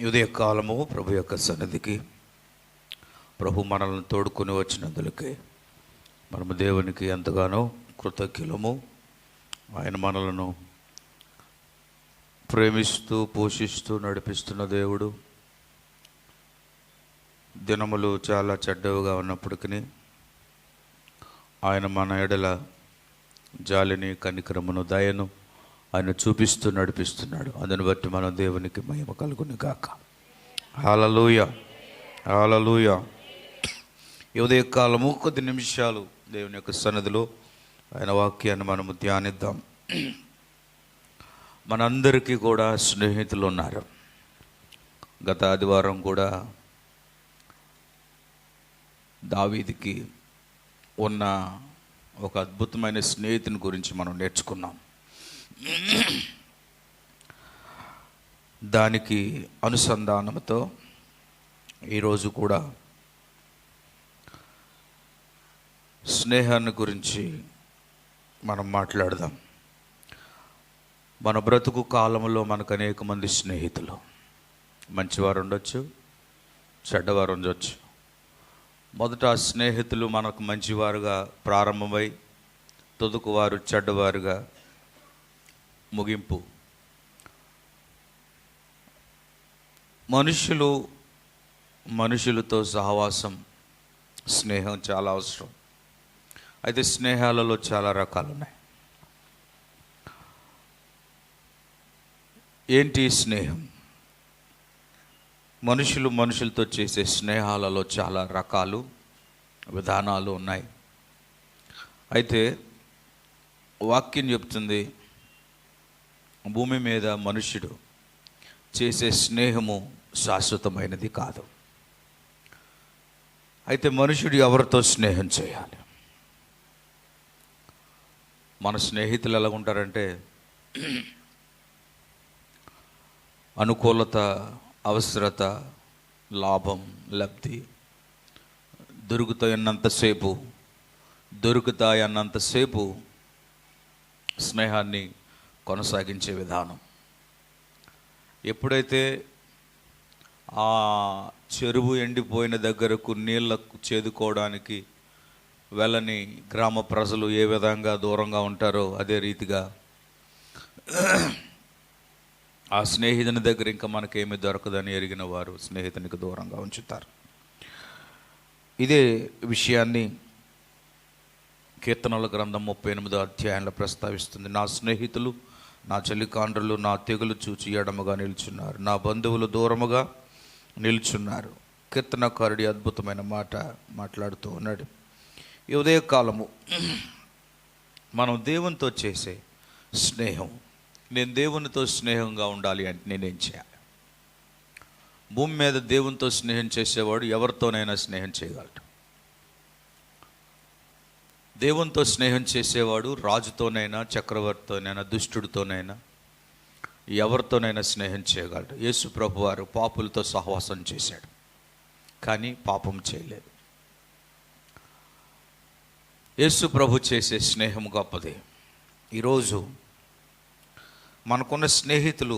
ఉదయ కాలము ప్రభు యొక్క సన్నిధికి ప్రభు మనల్ని తోడుకొని వచ్చినందులకే మనము దేవునికి ఎంతగానో కృతజ్ఞులము. ఆయన మనలను ప్రేమిస్తూ పోషిస్తూ నడిపిస్తున్న దేవుడు. దినములు చాలా చెడ్డవిగా ఉన్నప్పటికీ ఆయన మన ఎడల జాలిని, కనికరమును, దయను ఆయన చూపిస్తూ నడిపిస్తున్నాడు. అందుని బట్టి మనం దేవునికి మహిమ కలుగును గాక. హల్లెలూయా, హల్లెలూయా. ఈ ఉదయ కాలము కొద్ది నిమిషాలు దేవుని యొక్క సన్నిధిలో ఆయన వాక్యాన్ని మనము ధ్యానిద్దాం. మనందరికీ కూడా స్నేహితులు ఉన్నారు. గత ఆదివారం కూడా దావీదుకి ఉన్న ఒక అద్భుతమైన స్నేహితుని గురించి మనం నేర్చుకున్నాం. దానికి అనుసంధానంతో ఈరోజు కూడా స్నేహాన్ని గురించి మనం మాట్లాడదాం. మన బ్రతుకు కాలంలో మనకు అనేక మంది స్నేహితులు, మంచివారు ఉండొచ్చు, చెడ్డవారు ఉండొచ్చు. మొదట ఆ స్నేహితులు మనకు మంచివారుగా ప్రారంభమై తుదకు వారు చెడ్డవారుగా ముగింపు. మనుషులతో సహవాసం, స్నేహం చాలా అవసరం. అయితే స్నేహాలలో చాలా రకాలు ఉన్నాయి. ఏంటి స్నేహం? మనుషులతో చేసే స్నేహాలలో చాలా రకాలు, విధానాలు ఉన్నాయి. అయితే వాక్యం చెప్తుంది, భూమి మీద మనుష్యుడు చేసే స్నేహము శాశ్వతమైనది కాదు. అయితే మనుషుడు ఎవరితో స్నేహం చేయాలి? మన స్నేహితులు ఎలా ఉంటారంటే, అనుకూలత, అవసరత, లాభం, లబ్ధి దొరుకుతాయన్నంతసేపు స్నేహాన్ని కొనసాగించే విధానం. ఎప్పుడైతే ఆ చెరువు ఎండిపోయిన దగ్గరకు నీళ్ళకు చేదుకోవడానికి వెళ్ళని గ్రామ ప్రజలు ఏ విధంగా దూరంగా ఉంటారో అదే రీతిగా ఆ స్నేహితుని దగ్గర ఇంకా మనకేమీ దొరకదని ఎరిగిన వారు స్నేహితునికి దూరంగా ఉంచుతారు. ఇదే విషయాన్ని కీర్తనల గ్రంథం 38వ అధ్యాయంలో ప్రస్తావిస్తుంది. నా స్నేహితులు, నా చెలికాండ్రులు నా తెగులు చూచి ఎడముగా నిల్చున్నారు, నా బంధువులు దూరముగా నిల్చున్నారు. కీర్తనకారుడి అద్భుతమైన మాట మాట్లాడుతూ ఉన్నాడు. ఈ ఉదయకాలము మనం దేవునితో చేసే స్నేహం, నేను దేవునితో స్నేహంగా ఉండాలి అంటే నేనేం చేయాలి? భూమి మీద దేవునితో స్నేహం చేసేవాడు ఎవరితోనైనా స్నేహం చేయగలడు. దేవునితో స్నేహం చేసేవాడు రాజుతోనైనా, చక్రవర్తితోనైనా, దుష్టుడితోనైనా, ఎవరితోనైనా స్నేహం చేయగలడు. యేసు ప్రభు వారు పాపులతో సహవాసం చేశాడు, కానీ పాపం చేయలేదు. యేసు ప్రభు చేసే స్నేహం గొప్పది. ఈరోజు మనకున్న స్నేహితులు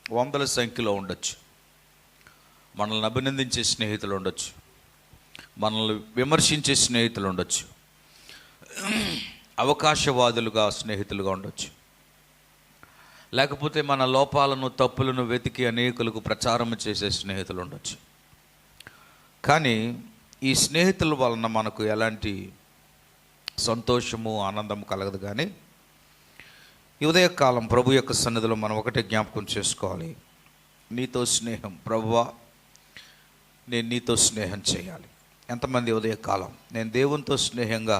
వందల సంఖ్యలో ఉండొచ్చు. మనల్ని అభినందించే స్నేహితులు ఉండొచ్చు, మనల్ని విమర్శించే స్నేహితులు ఉండొచ్చు, అవకాశవాదులుగా స్నేహితులుగా ఉండొచ్చు, లేకపోతే మన లోపాలను, తప్పులను వెతికి అనేకులకు ప్రచారం చేసే స్నేహితులు ఉండొచ్చు. కానీ ఈ స్నేహితుల వలన మనకు ఎలాంటి సంతోషము, ఆనందం కలగదు. కానీ ఈ ఉదయకాలం ప్రభు యొక్క సన్నిధిలో మనం ఒకటే జ్ఞాపకం చేసుకోవాలి. నీతో స్నేహం, ప్రభువా నేను నీతో స్నేహం చేయాలి. ఎంతమంది ఉదయకాలం నేను దేవునితో స్నేహంగా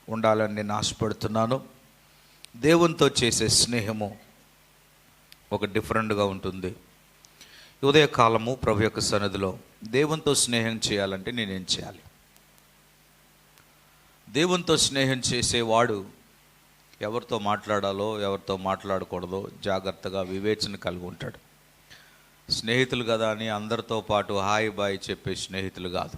ఉండాలని నేను ఆశపడుతున్నాను? దేవునితో చేసే స్నేహము ఒక డిఫరెంట్గా ఉంటుంది. ఈ ఉదయకాలము ప్రభు యొక్క సన్నిధిలో దేవునితో స్నేహం చేయాలంటే నేనేం చేయాలి? దేవునితో స్నేహం చేసేవాడు ఎవరితో మాట్లాడాలో, ఎవరితో మాట్లాడకూడదో జాగ్రత్తగా వివేచన కలిగి ఉంటాడు. స్నేహితులు కదా అని అందరితో పాటు హాయ్ బాయ్ చెప్పే స్నేహితులు కాదు.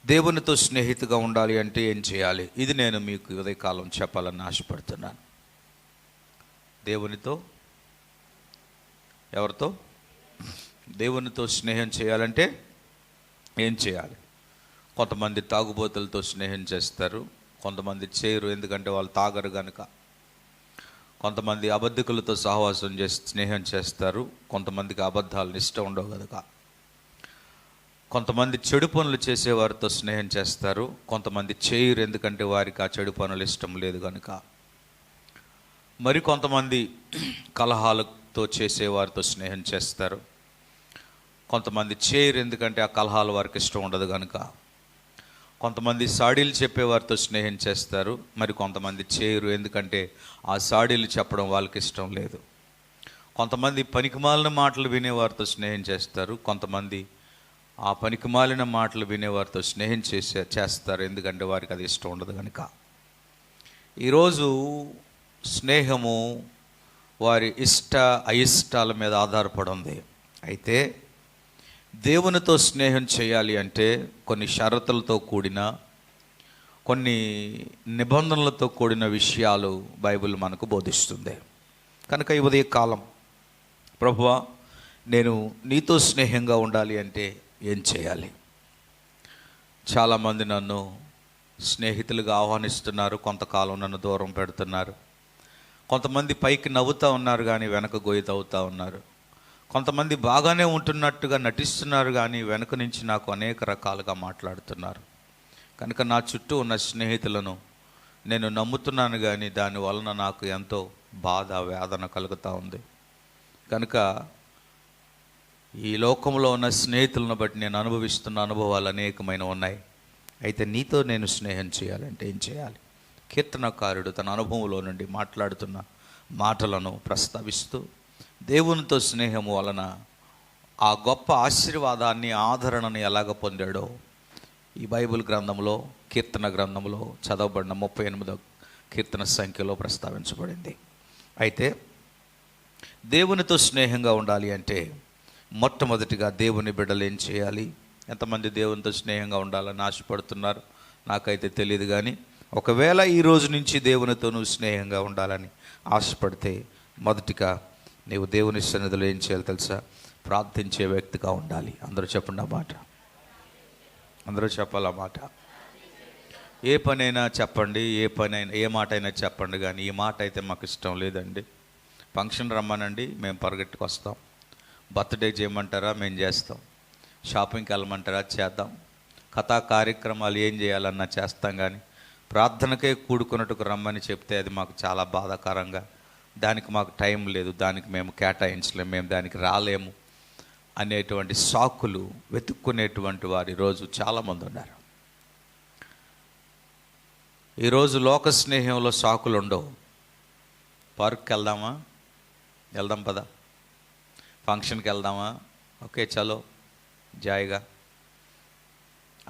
దేవునితో స్నేహితుగా ఉండాలి అంటే ఏం చేయాలి? ఇది నేను మీకు ఉదయకాలం చెప్పాలని ఆశపడుతున్నాను. దేవునితో ఎవరితో? దేవునితో స్నేహం చేయాలంటే ఏం చేయాలి? కొంతమంది తాగుబోతులతో స్నేహం చేస్తారు, కొంతమంది చేయరు, ఎందుకంటే వాళ్ళు తాగరు కనుక. కొంతమంది అబద్ధికులతో సహవాసం చేసి స్నేహం చేస్తారు, కొంతమందికి అబద్ధాలను ఇష్టం ఉండవు కనుక. కొంతమంది చెడు పనులు చేసేవారితో స్నేహం చేస్తారు, కొంతమంది చేయరు, ఎందుకంటే వారికి ఆ చెడు పనులు ఇష్టం లేదు కనుక. మరి కొంతమంది కలహాలతో చేసేవారితో స్నేహం చేస్తారు, కొంతమంది చేయరు, ఎందుకంటే ఆ కలహాలు వారికి ఇష్టం ఉండదు కనుక. కొంతమంది సాడీలు చెప్పేవారితో స్నేహం చేస్తారు, మరి కొంతమంది చేయరు, ఎందుకంటే ఆ సాడీలు చెప్పడం వాళ్ళకి ఇష్టం లేదు. కొంతమంది పనికిమాలిన మాటలు వినేవారితో స్నేహం చేస్తారు, కొంతమంది ఆ పనికిమాలిన మాటలు వినేవారితో స్నేహం చేస్తారు, ఎందుకంటే వారికి అది ఇష్టం ఉండదు కనుక. ఈరోజు స్నేహము వారి ఇష్ట అయిష్టాల మీద ఆధారపడి ఉంది. అయితే దేవునితో స్నేహం చేయాలి అంటే కొన్ని షరతులతో కూడిన, కొన్ని నిబంధనలతో కూడిన విషయాలు బైబిల్ మనకు బోధిస్తుంది. కనుక ఈ ఉదయ కాలం, ప్రభువా నేను నీతో స్నేహంగా ఉండాలి అంటే ఏం చేయాలి? చాలామంది నన్ను స్నేహితులుగా ఆహ్వానిస్తున్నారు, కొంతకాలం నన్ను దూరం పెడుతున్నారు. కొంతమంది పైకి నవ్వుతూ ఉన్నారు కానీ వెనక గొయ్యి తవ్వుతూ ఉన్నారు. కొంతమంది బాగానే ఉంటున్నట్టుగా నటిస్తున్నారు కానీ వెనుక నుంచి నాకు అనేక రకాలుగా మాట్లాడుతున్నారు. కనుక నా చుట్టూ ఉన్న స్నేహితులను నేను నమ్ముతున్నాను కానీ దాని వలన నాకు ఎంతో బాధ, వేదన కలుగుతూ ఉంది. కనుక ఈ లోకంలో ఉన్న స్నేహితులను బట్టి నేను అనుభవిస్తున్న అనుభవాలు అనేకమైన ఉన్నాయి. అయితే నీతో నేను స్నేహం చేయాలంటే ఏం చేయాలి? కీర్తనకారుడు తన అనుభవంలో నుండి మాట్లాడుతున్న మాటలను ప్రస్తావిస్తూ దేవునితో స్నేహము వలన ఆ గొప్ప ఆశీర్వాదాన్ని, ఆదరణను ఎలాగ పొందాడో ఈ బైబిల్ గ్రంథంలో, కీర్తన గ్రంథంలో చదవబడిన 38వ కీర్తన సంఖ్యలో ప్రస్తావించబడింది. అయితే దేవునితో స్నేహంగా ఉండాలి అంటే మొట్టమొదటిగా దేవుని బిడ్డలు ఏం చేయాలి? ఎంతమంది దేవునితో స్నేహంగా ఉండాలని ఆశపడుతున్నారు నాకైతే తెలియదు. కానీ ఒకవేళ ఈ రోజు నుంచి దేవునితో నువ్వు స్నేహంగా ఉండాలని ఆశపడితే మొదటిగా నీవు దేవుని సన్నిధిలో ఏం చేయాలి తెలుసా? ప్రార్థించే వ్యక్తిగా ఉండాలి. అందరూ చెప్పండి ఆ మాట, అందరూ చెప్పాలి ఆ మాట. ఏ పనైనా చెప్పండి, ఏ మాట అయినా చెప్పండి, కానీ ఈ మాట అయితే మాకు ఇష్టం లేదండి. ఫంక్షన్ రమ్మనండి, మేము పరిగెట్టుకు వస్తాం. బర్త్డే చేయమంటారా, మేము చేస్తాం. షాపింగ్కి వెళ్ళమంటారా, చేద్దాం. కథా కార్యక్రమాలు ఏం చేయాలన్నా చేస్తాం. కానీ ప్రార్థనకే కూడుకున్నట్టుకు రమ్మని చెప్తే అది మాకు చాలా బాధాకరంగా, దానికి మాకు టైం లేదు, దానికి మేము కేటాయించలేము, మేము దానికి రాలేము అనేటువంటి సాకులు వెతుక్కునేటువంటి వారు ఈరోజు చాలామంది ఉన్నారు. ఈరోజు లోక స్నేహంలో సాకులు ఉండవు. పార్క్కి వెళ్దామా, వెళ్దాం పదా. ఫంక్షన్కి వెళ్దామా, ఓకే చలో జాయిగా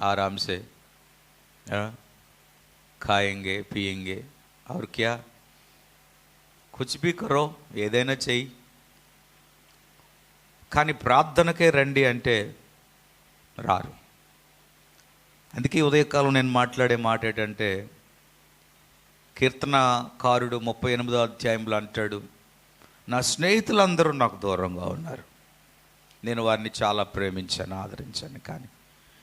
ఆరామ్ से खाएंगे पिएंगे और क्या కుచ్ భీ కరో, ఏదైనా చెయ్యి, కానీ ప్రార్థనకే రండి అంటే రారు. అందుకే ఉదయకాలం నేను మాట్లాడే మాట ఏంటంటే, కీర్తనకారుడు 38వ అధ్యాయంలో అంటాడు, నా స్నేహితులందరూ నాకు దూరంగా ఉన్నారు, నేను వారిని చాలా ప్రేమించాను, ఆదరించాను, కానీ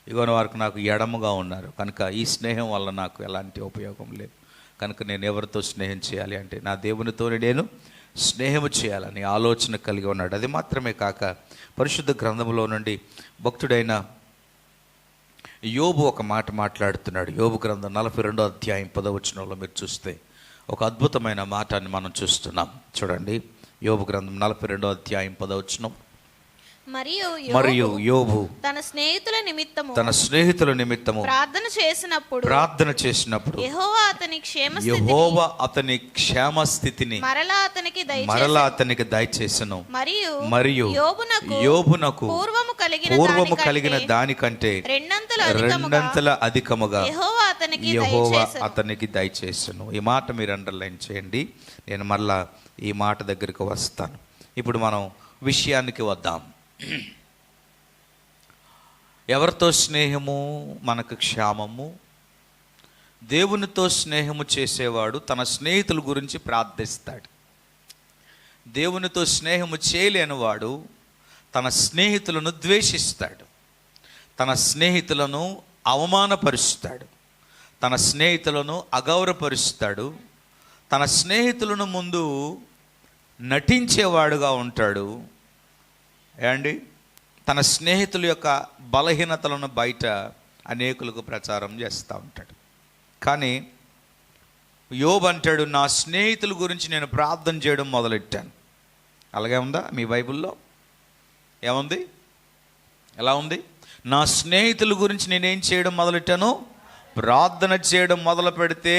ఇగోని వారికి నాకు ఎడముగా ఉన్నారు. కనుక ఈ స్నేహం వల్ల నాకు ఎలాంటి ఉపయోగం లేదు. కనుక నేను ఎవరితో స్నేహం చేయాలి అంటే నా దేవునితో నేను స్నేహము చేయాలని ఆలోచన కలిగి ఉన్నాడు. అది మాత్రమే కాక పరిశుద్ధ గ్రంథంలో నుండి భక్తుడైన యోబు ఒక మాట మాట్లాడుతున్నాడు. యోబు గ్రంథం 42వ అధ్యాయం 10వ వచనంలో మీరు చూస్తే ఒక అద్భుతమైన మాటని మనం చూస్తున్నాం. చూడండి, యోబు గ్రంథం 42వ అధ్యాయం 10వ వచనం. మరియు యోబు తన స్నేహితుల నిమిత్తము ప్రార్థన చేసినప్పుడు యెహోవా అతని క్షేమస్థితిని మరలా అతనికి దయచేసెను. మరియు యోబునకు పూర్వము కలిగిన దానికంటే రెండంతల అధికముగా యెహోవా అతనికి దయచేసెను. ఈ మాట మీరు అండర్లైన్ చేయండి. నేను మరలా ఈ మాట దగ్గరికి వస్తాను. ఇప్పుడు మనం విషయానికి వద్దాం. ఎవరితో స్నేహము మనకు క్షేమము? దేవునితో స్నేహము చేసేవాడు తన స్నేహితుల గురించి ప్రార్థిస్తాడు. దేవునితో స్నేహము చేయలేని వాడు తన స్నేహితులను ద్వేషిస్తాడు, తన స్నేహితులను అవమానపరుస్తాడు, తన స్నేహితులను అగౌరవపరుస్తాడు, తన స్నేహితులను ముందు నటించేవాడుగా ఉంటాడు. ఏమండి, తన స్నేహితుల యొక్క బలహీనతలను బయట అనేకులకు ప్రచారం చేస్తూ ఉంటాడు. కానీ యోబు అంటాడు, నా స్నేహితుల గురించి నేను ప్రార్థన చేయడం మొదలెట్టాను. అలాగే ఉందా మీ బైబిల్లో? ఏముంది? ఎలా ఉంది? నా స్నేహితుల గురించి నేనేం చేయడం మొదలెట్టాను? ప్రార్థన చేయడం మొదలు పెడితే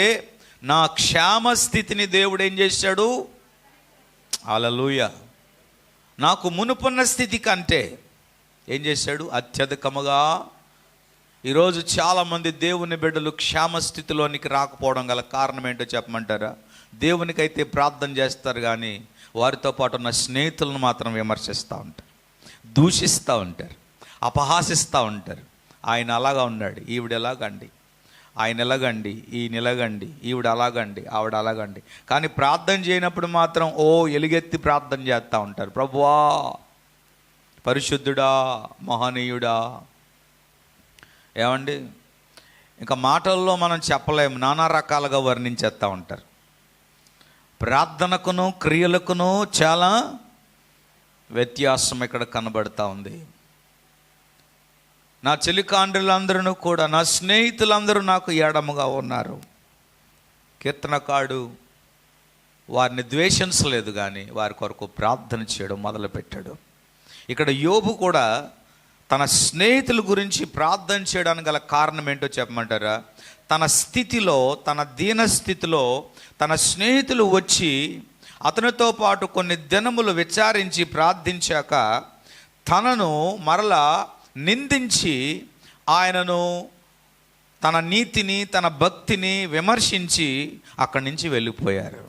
నా క్షేమ స్థితిని దేవుడు ఏం చేశాడు? హల్లెలూయా. నాకు మునుపున్న స్థితి కంటే ఏం చేశాడు? అత్యధికముగా. ఈరోజు చాలామంది దేవుని బిడ్డలు క్షేమస్థితిలోనికి రాకపోవడం గల కారణం ఏంటో చెప్పమంటారా? దేవునికైతే ప్రార్థన చేస్తారు, కానీ వారితో పాటు ఉన్న స్నేహితులను మాత్రం విమర్శిస్తూ ఉంటారు, దూషిస్తూ ఉంటారు, అపహాసిస్తూ ఉంటారు. ఆయన అలాగా ఉన్నాడు, ఈవిడ ఎలాగండి, ఆయన ఎలాగండి, ఈయన ఎలాగండి, ఈవిడ అలాగండి, ఆవిడ అలాగండి. కానీ ప్రార్థన చేయనప్పుడు మాత్రం ఎలుగెత్తి ప్రార్థన చేస్తూ ఉంటారు. ప్రభువా, పరిశుద్ధుడా, మహనీయుడా. ఏమండి, ఇంకా మాటల్లో మనం చెప్పలేము, నానా రకాలుగా వర్ణించేస్తూ ఉంటారు. ప్రార్థనకును క్రియలకును చాలా వ్యత్యాసం ఇక్కడ కనబడుతూ ఉంది. నా చెలికాండ్రులందరూ కూడా, నా స్నేహితులందరూ నాకు ఎడముగా ఉన్నారు. కీర్తనకాడు వారిని ద్వేషించలేదు, కానీ వారి కొరకు ప్రార్థన చేయడం మొదలుపెట్టాడు. ఇక్కడ యోబు కూడా తన స్నేహితుల గురించి ప్రార్థన చేయడానికి గల కారణం ఏంటో చెప్పమంటారా? తన స్థితిలో, తన దీనస్థితిలో తన స్నేహితులు వచ్చి అతనితో పాటు కొన్ని దినములు విచారించి ప్రార్థించాక తనను మరలా నిందించి ఆయనను, తన నీతిని, తన భక్తిని విమర్శించి అక్కడి నుంచి వెళ్ళిపోయారు.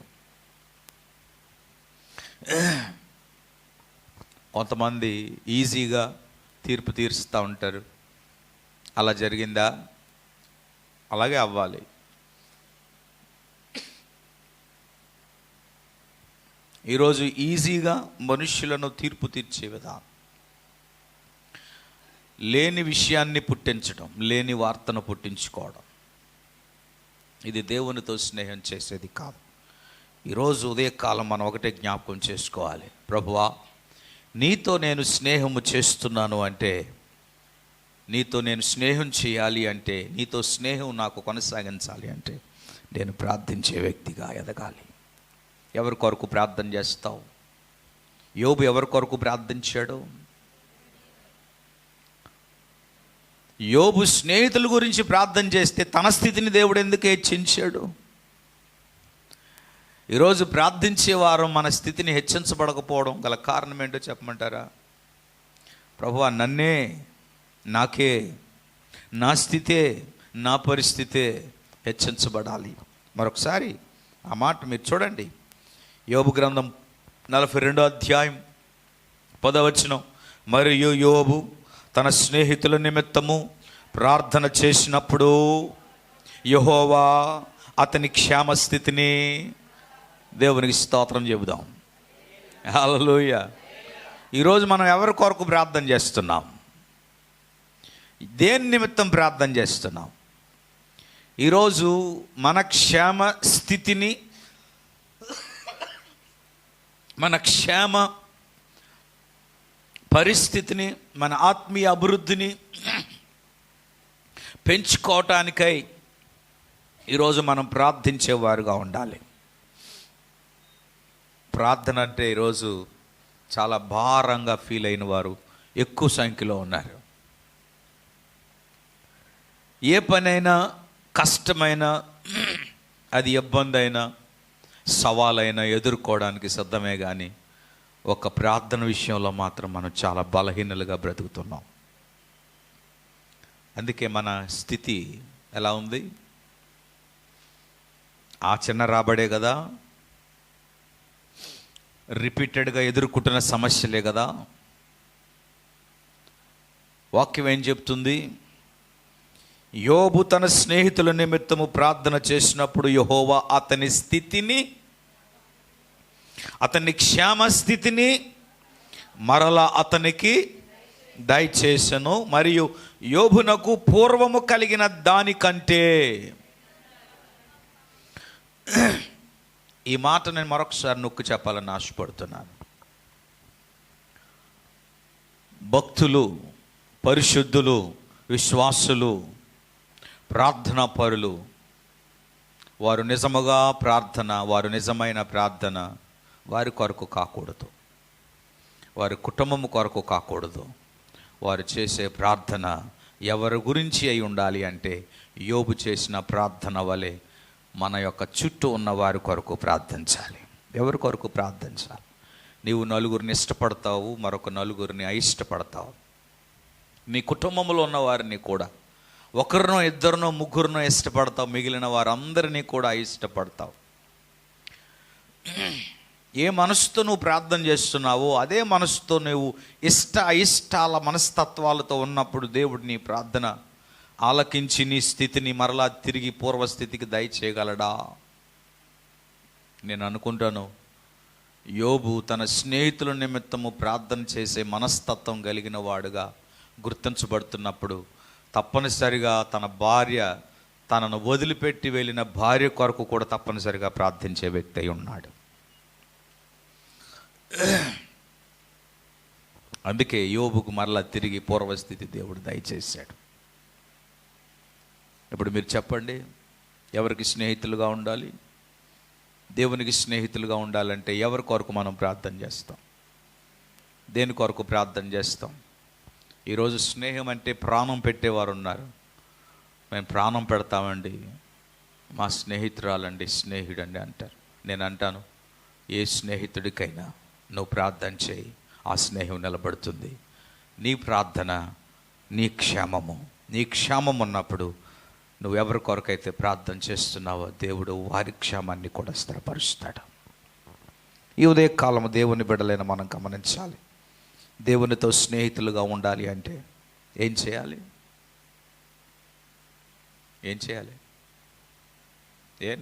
కొంతమంది ఈజీగా తీర్పు తీరుస్తూ ఉంటారు. అలా జరిగిందా? అలాగే అవ్వాలి. ఈరోజు ఈజీగా మనుష్యులను తీర్పు తీర్చే విధానం, లేని విషయాన్ని పుట్టించడం, లేని వార్తను పుట్టించుకోవడం, ఇది దేవునితో స్నేహం చేసేది కాదు. ఈరోజు ఉదయకాలం మనం ఒకటే జ్ఞాపకం చేసుకోవాలి. ప్రభువా, నీతో నేను స్నేహము చేస్తున్నాను అంటే, నీతో నేను స్నేహం చేయాలి అంటే, నీతో స్నేహం నాకు కొనసాగించాలి అంటే నేను ప్రార్థించే వ్యక్తిగా ఎదగాలి. ఎవరి కొరకు ప్రార్థన చేస్తావు? యోబు ఎవరి కొరకు ప్రార్థించాడు? యోబు స్నేహితుల గురించి ప్రార్థన చేస్తే తన స్థితిని దేవుడు ఎందుకు హెచ్చించాడు? ఈరోజు ప్రార్థించే వారు మన స్థితిని హెచ్చించబడకపోవడం గల కారణం ఏంటో చెప్పమంటారా? ప్రభువా, నన్నే, నాకే, నా స్థితే, నా పరిస్థితే హెచ్చించబడాలి. మరొకసారి ఆ మాట మీరు చూడండి. యోబు గ్రంథం 42వ అధ్యాయం 10వ వచనం. మరియు యోబు తన స్నేహితుల నిమిత్తము ప్రార్థన చేసినప్పుడు యెహోవా అతని క్షేమస్థితిని, దేవునికి స్తోత్రం చెబుదాం. హల్లెలూయా. ఈరోజు మనం ఎవరి కొరకు ప్రార్థన చేస్తున్నాం? దేని నిమిత్తం ప్రార్థన చేస్తున్నాం? ఈరోజు మన క్షేమ స్థితిని, మన క్షేమ పరిస్థితిని, మన ఆత్మీయ అభివృద్ధిని పెంచుకోవటానికై ఈరోజు మనం ప్రార్థించేవారుగా ఉండాలి. ప్రార్థన అంటే ఈరోజు చాలా భారంగా ఫీల్ అయిన వారు ఎక్కువ సంఖ్యలో ఉన్నారు. ఏ పనైనా, కష్టమైన, అది ఇబ్బంది అయినా, సవాలైనా ఎదుర్కోవడానికి సిద్ధమే, కానీ ఒక ప్రార్థన విషయంలో మాత్రం మనం చాలా బలహీనలుగా బ్రతుకుతున్నాం. అందుకే మన స్థితి ఎలా ఉంది? ఆ చిన్న రాబడే కదా, రిపీటెడ్గా ఎదుర్కొంటున్న సమస్యలే కదా. వాక్యం ఏం చెప్తుంది? యోబు తన స్నేహితుల నిమిత్తము ప్రార్థన చేసినప్పుడు యెహోవా అతని స్థితిని అతని క్షేమస్థితిని మరలా అతనికి దయచేసెను, మరియు యోబునకు పూర్వము కలిగిన దానికంటే. ఈ మాట నేను మరొకసారి నొక్కి చెప్పాలని ఆశపడుతున్నాను. భక్తులు, పరిశుద్ధులు, విశ్వాసులు, ప్రార్థనా పరులు, వారు నిజముగా ప్రార్థన, వారు నిజమైన ప్రార్థన వారి కొరకు కాకూడదు, వారి కుటుంబము కొరకు కాకూడదు. వారు చేసే ప్రార్థన ఎవరి గురించి అయి ఉండాలి అంటే యోబు చేసిన ప్రార్థన వలె మన యొక్క చుట్టూ ఉన్న వారి కొరకు ప్రార్థించాలి. ఎవరి కొరకు ప్రార్థించాలి? నీవు నలుగురిని ఇష్టపడతావు, మరొక నలుగురిని అయిష్టపడతావు. నీ కుటుంబంలో ఉన్న వారిని కూడా ఒకరినో ఇద్దరినో ముగ్గురినో ఇష్టపడతావు, మిగిలిన వారందరినీ కూడా అయిష్టపడతావు. ఏ మనసుతో నువ్వు ప్రార్థన చేస్తున్నావో అదే మనసుతో నువ్వు అయిష్టాల మనస్తత్వాలతో ఉన్నప్పుడు దేవుడు నీ ప్రార్థన ఆలకించి నీ స్థితిని మరలా తిరిగి పూర్వస్థితికి దయచేయగలడా? నేను అనుకుంటాను, యోబు తన స్నేహితుల నిమిత్తము ప్రార్థన చేసే మనస్తత్వం కలిగిన వాడుగా గుర్తించబడుతున్నప్పుడు తప్పనిసరిగా తన భార్య, తనను వదిలిపెట్టి వెళ్ళిన భార్య కొరకు కూడా తప్పనిసరిగా ప్రార్థించే వ్యక్తి అయి ఉన్నాడు. అందుకే యోబుకు మరలా తిరిగి పూర్వస్థితి దేవుడు దయచేశాడు. ఇప్పుడు మీరు చెప్పండి, ఎవరికి స్నేహితులుగా ఉండాలి? దేవునికి స్నేహితులుగా ఉండాలంటే ఎవరి కొరకు మనం ప్రార్థన చేస్తాం? దేని కొరకు ప్రార్థన చేస్తాం? ఈరోజు స్నేహం అంటే ప్రాణం పెట్టేవారు ఉన్నారు. మేము ప్రాణం పెడతామండి, మా స్నేహితురాలండి, స్నేహితుడండి అంటారు. నేను అంటాను, ఏ స్నేహితుడికైనా నువ్వు ప్రార్థన చేయి, ఆ స్నేహం నిలబడుతుంది. నీ ప్రార్థన నీ క్షేమము. నీ క్షేమం ఉన్నప్పుడు నువ్వు ఎవరి కొరకైతే ప్రార్థన చేస్తున్నావో దేవుడు వారి క్షేమాన్ని కూడా స్థిరపరుస్తాడు. ఈ ఉదయకాలము దేవుని బిడ్డలైన మనం గమనించాలి. దేవునితో స్నేహితులుగా ఉండాలి అంటే ఏం చేయాలి? ఏం చేయాలి?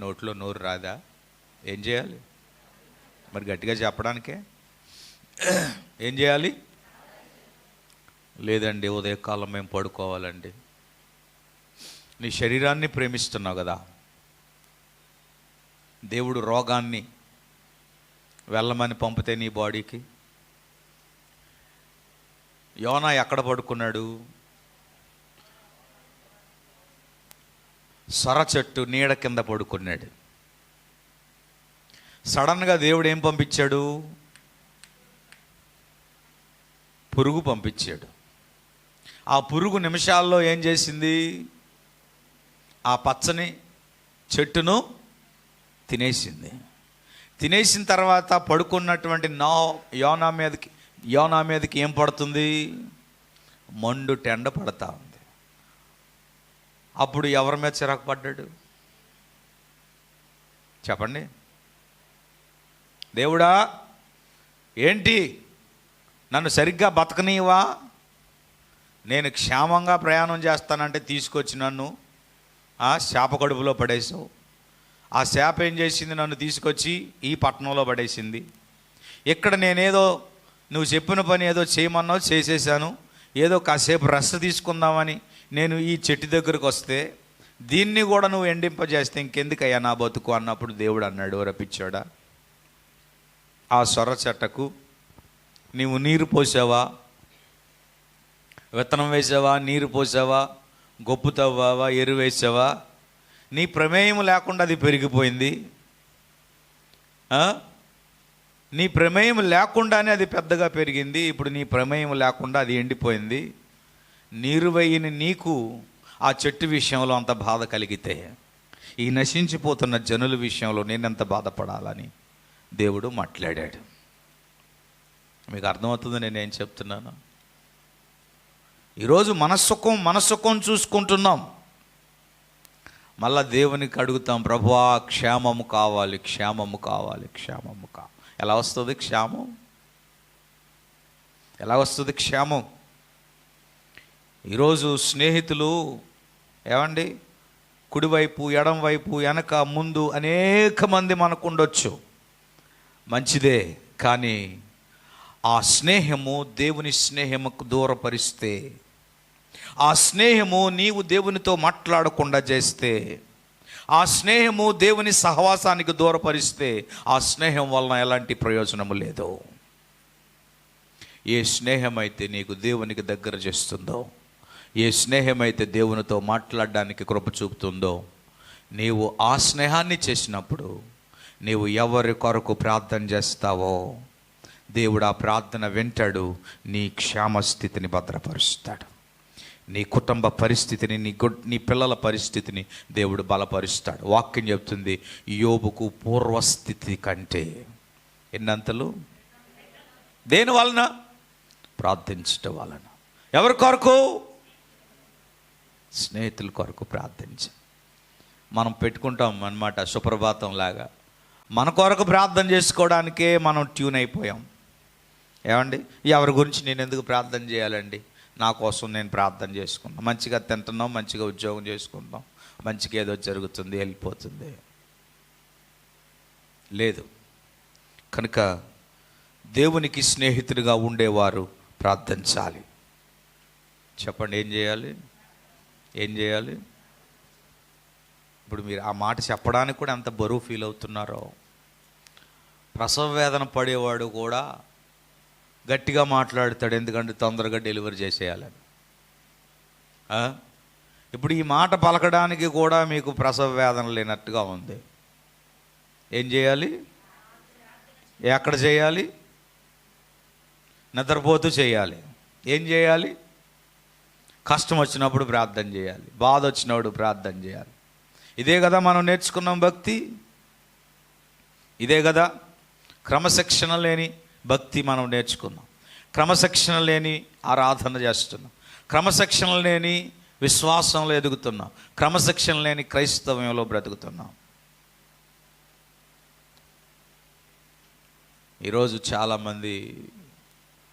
నోట్లో నోరు రాదా? ఏం చేయాలి? మరి గట్టిగా చెప్పడానికే ఏం చేయాలి? లేదండి, ఉదయకాలం మేము పడుకోవాలండి. నీ శరీరాన్ని ప్రేమిస్తున్నావు కదా, దేవుడు రోగాన్ని వెళ్ళమని పంపితే నీ బాడీకి, యోనా ఎక్కడ పడుకున్నాడు? సొర చెట్టు నీడ కింద పడుకున్నాడు. సడన్గా దేవుడు ఏం పంపించాడు? పురుగు పంపించాడు. ఆ పురుగు నిమిషాల్లో ఏం చేసింది? ఆ పచ్చని చెట్టును తినేసింది. తినేసిన తర్వాత పడుకున్నటువంటి యోనా మీదకి ఏం పడుతుంది? మండు టెండ పడతా ఉంది. అప్పుడు ఎవరి మీద చిరాకు పడ్డాడు? చెప్పండి. దేవుడా, ఏంటి నన్ను సరిగ్గా బతకనీవా? నేను క్షేమంగా ప్రయాణం చేస్తానంటే తీసుకొచ్చి నన్ను శాప కడుపులో పడేసావు. ఆ శాప ఏం చేసింది? నన్ను తీసుకొచ్చి ఈ పట్టణంలో పడేసింది. ఇక్కడ నేనేదో నువ్వు చెప్పిన పని ఏదో చేయమన్నావు, చేసేసాను. ఏదో కాసేపు రెస్ట్ తీసుకుందామని నేను ఈ చెట్టు దగ్గరకు వస్తే దీన్ని కూడా నువ్వు ఎండింపజేస్తే ఇంకెందుకయ్యా నా బతుకు అన్నప్పుడు దేవుడు అన్నాడు, రప్పించాడా, ఆ సొర చెట్టకు నీవు నీరు పోసావా, విత్తనం వేసావా, నీరు పోసావా, గొప్పు తవ్వావా, ఎరువు వేసావా? నీ ప్రమేయం లేకుండా అది పెరిగిపోయింది. నీ ప్రమేయం లేకుండానే అది పెద్దగా పెరిగింది. ఇప్పుడు నీ ప్రమేయం లేకుండా అది ఎండిపోయింది. నీరు వేయని నీకు ఆ చెట్టు విషయంలో అంత బాధ కలిగితే ఈ నశించిపోతున్న జనుల విషయంలో నేనెంత బాధపడాలని దేవుడు మాట్లాడాడు. మీకు అర్థమవుతుంది నేనేం చెప్తున్నాను? ఈరోజు మనసుఖం చూసుకుంటున్నాం. మళ్ళా దేవునికి అడుగుతాం, ప్రభువా క్షేమము కావాలి, క్షేమము కావాలి, క్షేమము కావాలి. ఎలా వస్తుంది క్షేమం? ఎలా వస్తుంది క్షేమం? ఈరోజు స్నేహితులు ఏమండి, కుడివైపు, ఎడం వైపు, వెనక, ముందు అనేక మంది మనకు ఉండొచ్చు. మంచిదే, కానీ ఆ స్నేహము దేవుని స్నేహముకు దూరపరిస్తే, ఆ స్నేహము నీవు దేవునితో మాట్లాడకుండా చేస్తే, ఆ స్నేహము దేవుని సహవాసానికి దూరపరిస్తే, ఆ స్నేహం వలన ఎలాంటి ప్రయోజనము లేదు. ఏ స్నేహం అయితే నీకు దేవునికి దగ్గర చేస్తుందో, ఏ స్నేహం అయితే దేవునితో మాట్లాడడానికి కృప చూపుతుందో, నీవు ఆ స్నేహాన్ని చేసినప్పుడు నీవు ఎవరి కొరకు ప్రార్థన చేస్తావో దేవుడు ఆ ప్రార్థన వింటాడు, నీ క్షేమస్థితిని భద్రపరుస్తాడు, నీ కుటుంబ పరిస్థితిని, నీ పిల్లల పరిస్థితిని దేవుడు బలపరుస్తాడు. వాక్యం చెప్తుంది, యోబుకు పూర్వస్థితి కంటే ఎన్నంతలు. దేని వలన? ప్రార్థించటం వలన. ఎవరి కొరకు? స్నేహితుల కొరకు ప్రార్థించ. మనం పెట్టుకుంటాం అన్నమాట సుప్రభాతం లాగా, మన కొరకు ప్రార్థన చేసుకోవడానికే మనం ట్యూన్ అయిపోయాం. ఏమండి, ఎవరి గురించి నేను ఎందుకు ప్రార్థన చేయాలండి, నా కోసం నేను ప్రార్థన చేసుకున్నాం. మంచిగా తింటున్నాం, మంచిగా ఉద్యోగం చేసుకుంటాం, మంచిగా ఏదో జరుగుతుంది, వెళ్ళిపోతుంది. లేదు. కనుక దేవునికి స్నేహితుడిగా ఉండేవారు ప్రార్థించాలి. చెప్పండి, ఏం చేయాలి? ఏం చేయాలి? ఇప్పుడు మీరు ఆ మాట చెప్పడానికి కూడా ఎంత బరువు ఫీల్ అవుతున్నారో. ప్రసవ వేదన పడేవాడు కూడా గట్టిగా మాట్లాడతాడు, ఎందుకంటే తొందరగా డెలివరీ చేసేయాలని. ఇప్పుడు ఈ మాట పలకడానికి కూడా మీకు ప్రసవ వేదన లేనట్టుగా ఉంది. ఏం చేయాలి? ఎక్కడ చేయాలి? నిద్రపోతూ చేయాలి. ఏం చేయాలి? కష్టం వచ్చినప్పుడు ప్రార్థన చేయాలి, బాధ వచ్చినప్పుడు ప్రార్థన చేయాలి. ఇదే కదా మనం నేర్చుకున్నాం భక్తి. ఇదే కదా క్రమశిక్షణ లేని భక్తి మనం నేర్చుకున్నాం. క్రమశిక్షణ లేని ఆరాధన చేస్తున్నాం, క్రమశిక్షణ లేని విశ్వాసంలో ఎదుగుతున్నాం, క్రమశిక్షణ లేని క్రైస్తవ్యంలో బ్రతుకుతున్నాం. ఈరోజు చాలామంది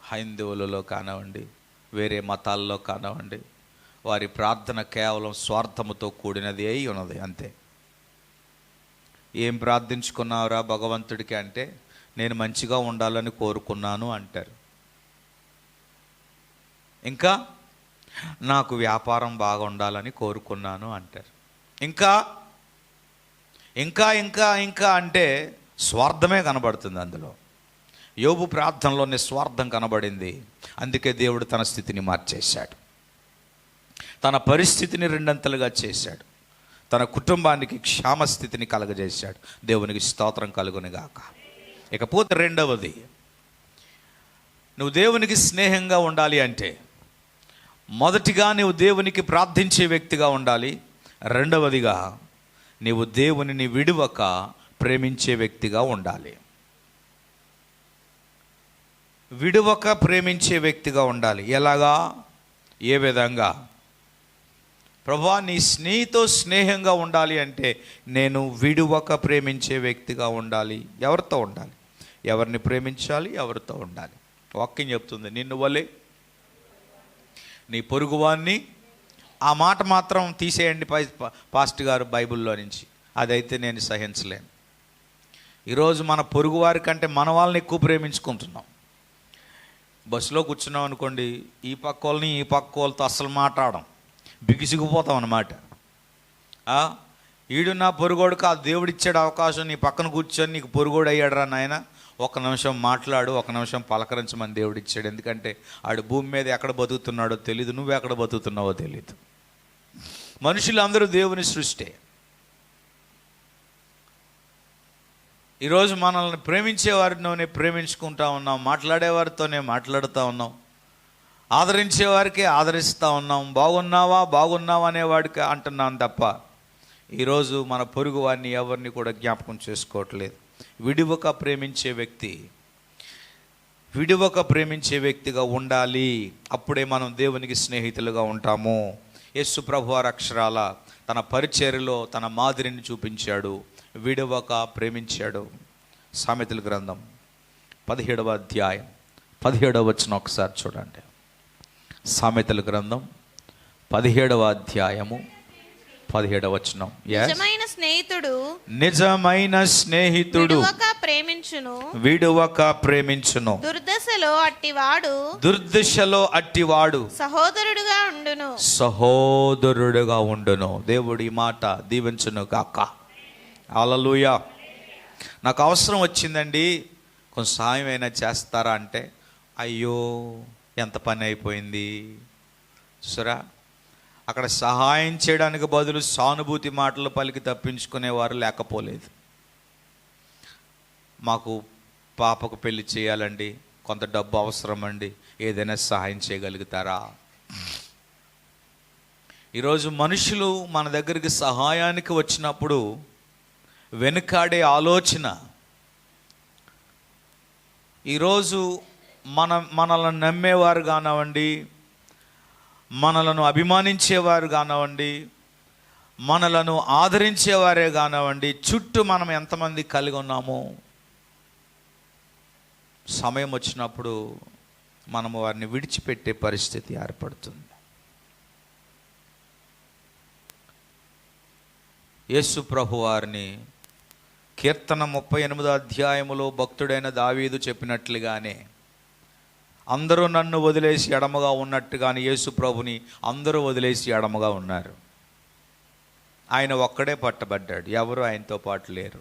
హైందవులలో కానివ్వండి, వేరే మతాల్లో కానివ్వండి, వారి ప్రార్థన కేవలం స్వార్థముతో కూడినది అయి ఉన్నది, అంతే. ఏం ప్రార్థించుకున్నావురా భగవంతుడికి అంటే, నేను మంచిగా ఉండాలని కోరుకున్నాను అంటారు. ఇంకా నాకు వ్యాపారం బాగా ఉండాలని కోరుకున్నాను అంటారు. ఇంకా ఇంకా ఇంకా ఇంకా అంటే స్వార్థమే కనబడుతుంది అందులో. యోబు ప్రార్థనలోనే స్వార్థం కనబడింది. అందుకే దేవుడు తన స్థితిని మార్చేశాడు, తన పరిస్థితిని రెండంతలుగా చేశాడు, తన కుటుంబానికి క్షేమస్థితిని కలగజేశాడు. దేవునికి స్తోత్రం కలుగునుగాక. ఇకపోతే రెండవది, నువ్వు దేవునికి స్నేహంగా ఉండాలి అంటే మొదటిగా నువ్వు దేవునికి ప్రార్థించే వ్యక్తిగా ఉండాలి. రెండవదిగా నీవు దేవునిని విడువక ప్రేమించే వ్యక్తిగా ఉండాలి. విడువక ప్రేమించే వ్యక్తిగా ఉండాలి. ఎలాగా? ఏ విధంగా? ప్రభువా, నీతో స్నేహంగా ఉండాలి అంటే నేను విడువక ప్రేమించే వ్యక్తిగా ఉండాలి. ఎవరితో ఉండాలి? ఎవరిని ప్రేమించాలి? ఎవరితో ఉండాలి? వాక్యం చెప్తుంది, నిన్ను వలె నీ పొరుగువాన్ని. ఆ మాట మాత్రం తీసేయండి పాస్టర్ గారు బైబిల్లో నుంచి, అదైతే నేను సహించలేను. ఈరోజు మన పొరుగువారి కంటే మన వాళ్ళని ఎక్కువ ప్రేమించుకుంటున్నాం. బస్సులో కూర్చున్నాం అనుకోండి, ఈ పక్క వాళ్ళని ఈ పక్క వాళ్ళతో అస్సలు మాట్లాడడం, బిగిసిగిపోతాం అన్నమాట. ఈడు నా పొరుగోడుకు ఆ దేవుడిచ్చాడు అవకాశం, నీ పక్కన కూర్చొని నీకు పొరుగోడు అయ్యాడురా నాయన, ఒక నిమిషం మాట్లాడు, ఒక నిమిషం పలకరించమని దేవుడిచ్చాడు. ఎందుకంటే ఆడు భూమి మీద ఎక్కడ బతుకుతున్నాడో తెలీదు, నువ్వు ఎక్కడ బతుకుతున్నావో తెలీదు. మనుషులందరూ దేవుని సృష్టి. ఈరోజు మనల్ని ప్రేమించేవారితోనే ప్రేమించుకుంటా ఉన్నాం, మాట్లాడేవారితోనే మాట్లాడుతూ ఉన్నాం, ఆదరించేవారికే ఆదరిస్తూ ఉన్నాం, బాగున్నావా అనేవాడికి అంటున్నాం తప్ప ఈరోజు మన పొరుగు వారిని ఎవరిని కూడా జ్ఞాపకం చేసుకోవట్లేదు. విడువక ప్రేమించే వ్యక్తిగా ఉండాలి. అప్పుడే మనం దేవునికి స్నేహితులుగా ఉంటాము. యేసు ప్రభువారు అక్షరాల తన పరిచర్యలో తన మాదిరిని చూపించాడు, విడువక ప్రేమించాడు. సామెతల గ్రంథం 17వ అధ్యాయం 17వ వచనం ఒకసారి చూడండి. సామెతల గ్రంథం 17వ అధ్యాయము 17వ వచనం. నిజమైన నిజమైన స్నేహితుడు విడువక ప్రేమించును. దుర్దశలో అట్టివాడు సహోదరుడుగా ఉండును. దేవుడి మాట దీవించును గాక. హల్లెలూయా. నాకు అవసరం వచ్చిందండి, కొంచెం సాయం అయినా చేస్తారా అంటే, అయ్యో ఎంత పని అయిపోయింది చూసారా. అక్కడ సహాయం చేయడానికి బదులు సానుభూతి మాటలు పలికి తప్పించుకునేవారు లేకపోలేదు. మాకు పాపకు పెళ్లి చేయాలండి, కొంత డబ్బు అవసరం అండి, ఏదైనా సహాయం చేయగలుగుతారా? ఈరోజు మనుషులు మన దగ్గరికి సహాయానికి వచ్చినప్పుడు వెనుకాడే ఆలోచన, ఈరోజు మనల్ని నమ్మేవారు కానివ్వండి, మనలను అభిమానించేవారు కానివ్వండి, మనలను ఆదరించేవారే కానివ్వండి, చుట్టూ మనం ఎంతమంది కలిగి ఉన్నామో సమయం వచ్చినప్పుడు మనము వారిని విడిచిపెట్టే పరిస్థితి ఏర్పడుతుంది. యేసు ప్రభు వారిని కీర్తన 38వ అధ్యాయములో భక్తుడైన దావీదు చెప్పినట్లుగానే అందరూ నన్ను వదిలేసి ఎడమగా ఉన్నట్టుగానే యేసు ప్రభుని అందరూ వదిలేసి ఎడమగా ఉన్నారు. ఆయన ఒక్కడే పట్టబడ్డాడు, ఎవరు ఆయనతో పాటు లేరు.